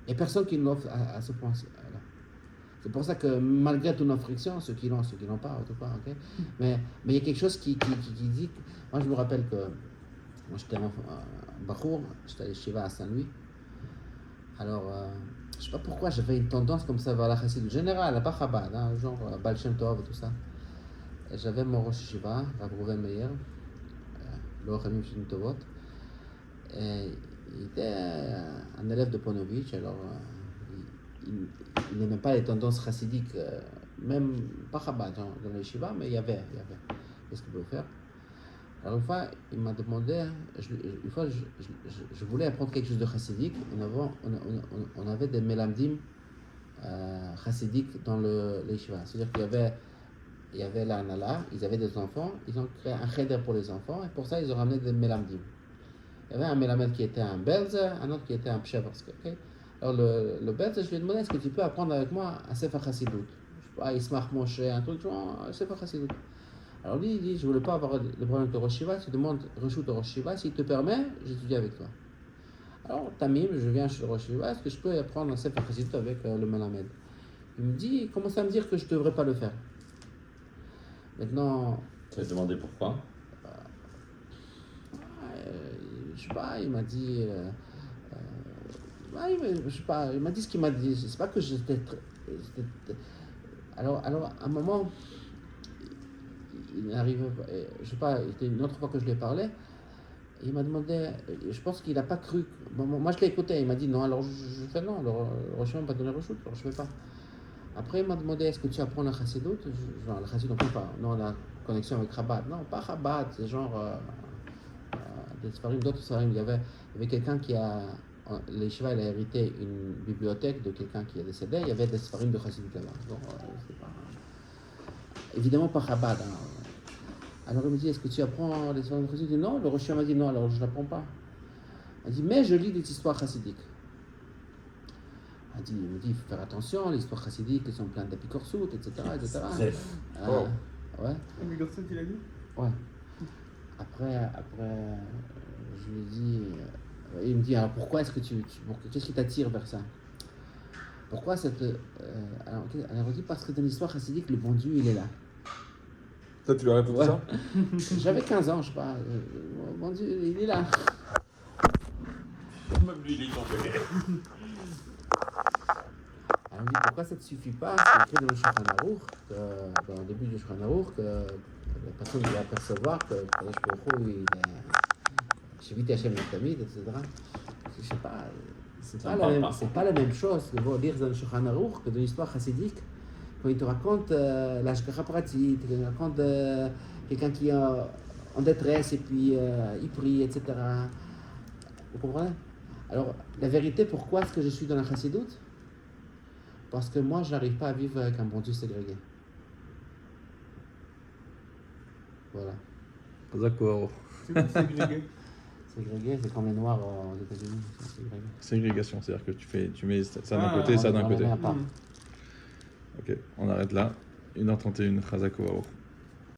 Il n'y a personne qui nous offre à ce point-là. C'est pour ça que malgré toutes nos frictions, ceux qui l'ont pas, en tout cas, okay? Mais il y a quelque chose qui dit... Moi, je me rappelle que moi, j'étais en Bachour, j'étais allé Shiva à Saint-Louis. Alors, je ne sais pas pourquoi j'avais une tendance comme ça vers la chassidut générale, pas Chabad, hein, genre Baal Shem Tov et tout ça. Et j'avais mon Rosh Shiva, Rav Rouven Meir, le Chachamim Shin Tovot. Et il était un élève de Ponovitch, alors il n'aimait pas les tendances chassidiques, même pas Chabad dans les Shiva, mais il y avait. Qu'est-ce qu'il pouvait faire? Alors une fois, il m'a demandé, une fois je voulais apprendre quelque chose de chassidique, on avait des melamdim chassidiques dans les Shiva. C'est-à-dire qu'il y avait la Nala, ils avaient des enfants, ils ont créé un cheder pour les enfants, et pour ça ils ont ramené des melamdim. Il y avait un Melamed qui était un Belze, un autre qui était un Psheversk. Okay? Alors le Belze, je lui ai demandé, est-ce que tu peux apprendre avec moi un Sefer Chassidut? Je sais pas, Ismach Moshe, un truc genre, un Sefer Chassidut. Alors lui, il dit, je ne voulais pas avoir le problème de Rosh Shiva, tu demandes Reshut au Rosh Shiva, s'il te permet, j'étudie avec toi. Alors Tamim, je viens chez le Rosh Shiva, est-ce que je peux apprendre un Sefer Chassidut avec le Melamed? Il me dit, il commence à me dire que je ne devrais pas le faire. Maintenant... Tu as demandé pourquoi? Je sais pas, il m'a dit... je sais pas, il m'a dit ce qu'il m'a dit. C'est pas que j'étais... Alors, à un moment, il arrive... Je sais pas, c'était une autre fois que je lui ai parlé. Il m'a demandé... Je pense qu'il n'a pas cru... Bon, moi, je l'ai écouté. Il m'a dit non. Alors, je fais non. Le Rosh Hashanah m'a pas donné le Rosh, alors je ne fais pas. Après, il m'a demandé est-ce que tu apprends la chassidut? Genre, la chassidut, non, la connexion avec Chabad. Non, pas Chabad, c'est genre des Sfarim, d'autres Sfarim. Il y avait quelqu'un qui a. L'Yeshiva, il a hérité une bibliothèque de quelqu'un qui est décédé. Il y avait des Sfarim de chassidut là-bas. Donc, c'est pas. Évidemment, pas Chabad. Hein. Alors, il me dit est-ce que tu apprends les Sfarim de chassidut? Non, le Rosh m'a dit non, alors je ne l'apprends pas. Il dit mais je lis des histoires chassidiques. Il me dit, il faut faire attention, les histoires chassidiques, elles sont pleines d'apicorsout, etc. Ouais. Apicorsout, il a dit? Ouais. Après, je lui dis, il me dit, alors pourquoi est-ce que qu'est-ce qui t'attire vers ça? Pourquoi cette. Alors, elle dit, parce que dans l'histoire chassidique, le bon Dieu, il est là. Toi, tu lui as répondu ça? J'avais 15 ans, je sais pas. Le bon Dieu, il est là. Même lui, il est tombé. On me dit pourquoi ça ne te suffit pas, c'est écrit dans le Shulchan Aruch, dans le début du Shulchan Aruch, que la personne doit percevoir que Kadosh Baruch Hu, il est Shiviti Hashem Tamid, etc. Je sais pas, c'est pas la même chose de lire dans le Shulchan Aruch que dans l'histoire chassidique, quand il te raconte l'Ashgacha Pratit, quand il te raconte quelqu'un qui est en détresse et puis il prie, etc. Vous comprenez? Alors, la vérité, pourquoi est-ce que je suis dans la chassidoute? Parce que moi, je n'arrive pas à vivre avec un bon Dieu ségrégué. Voilà. D'accord. C'est quoi ségrégué? Ségrégué, c'est comme les Noirs aux États-Unis. Ségrégation, c'est-à-dire que tu mets ça d'un côté et ça d'un côté. On les met à part. Ok, on arrête là. 1h31, Chazak Ovaroch.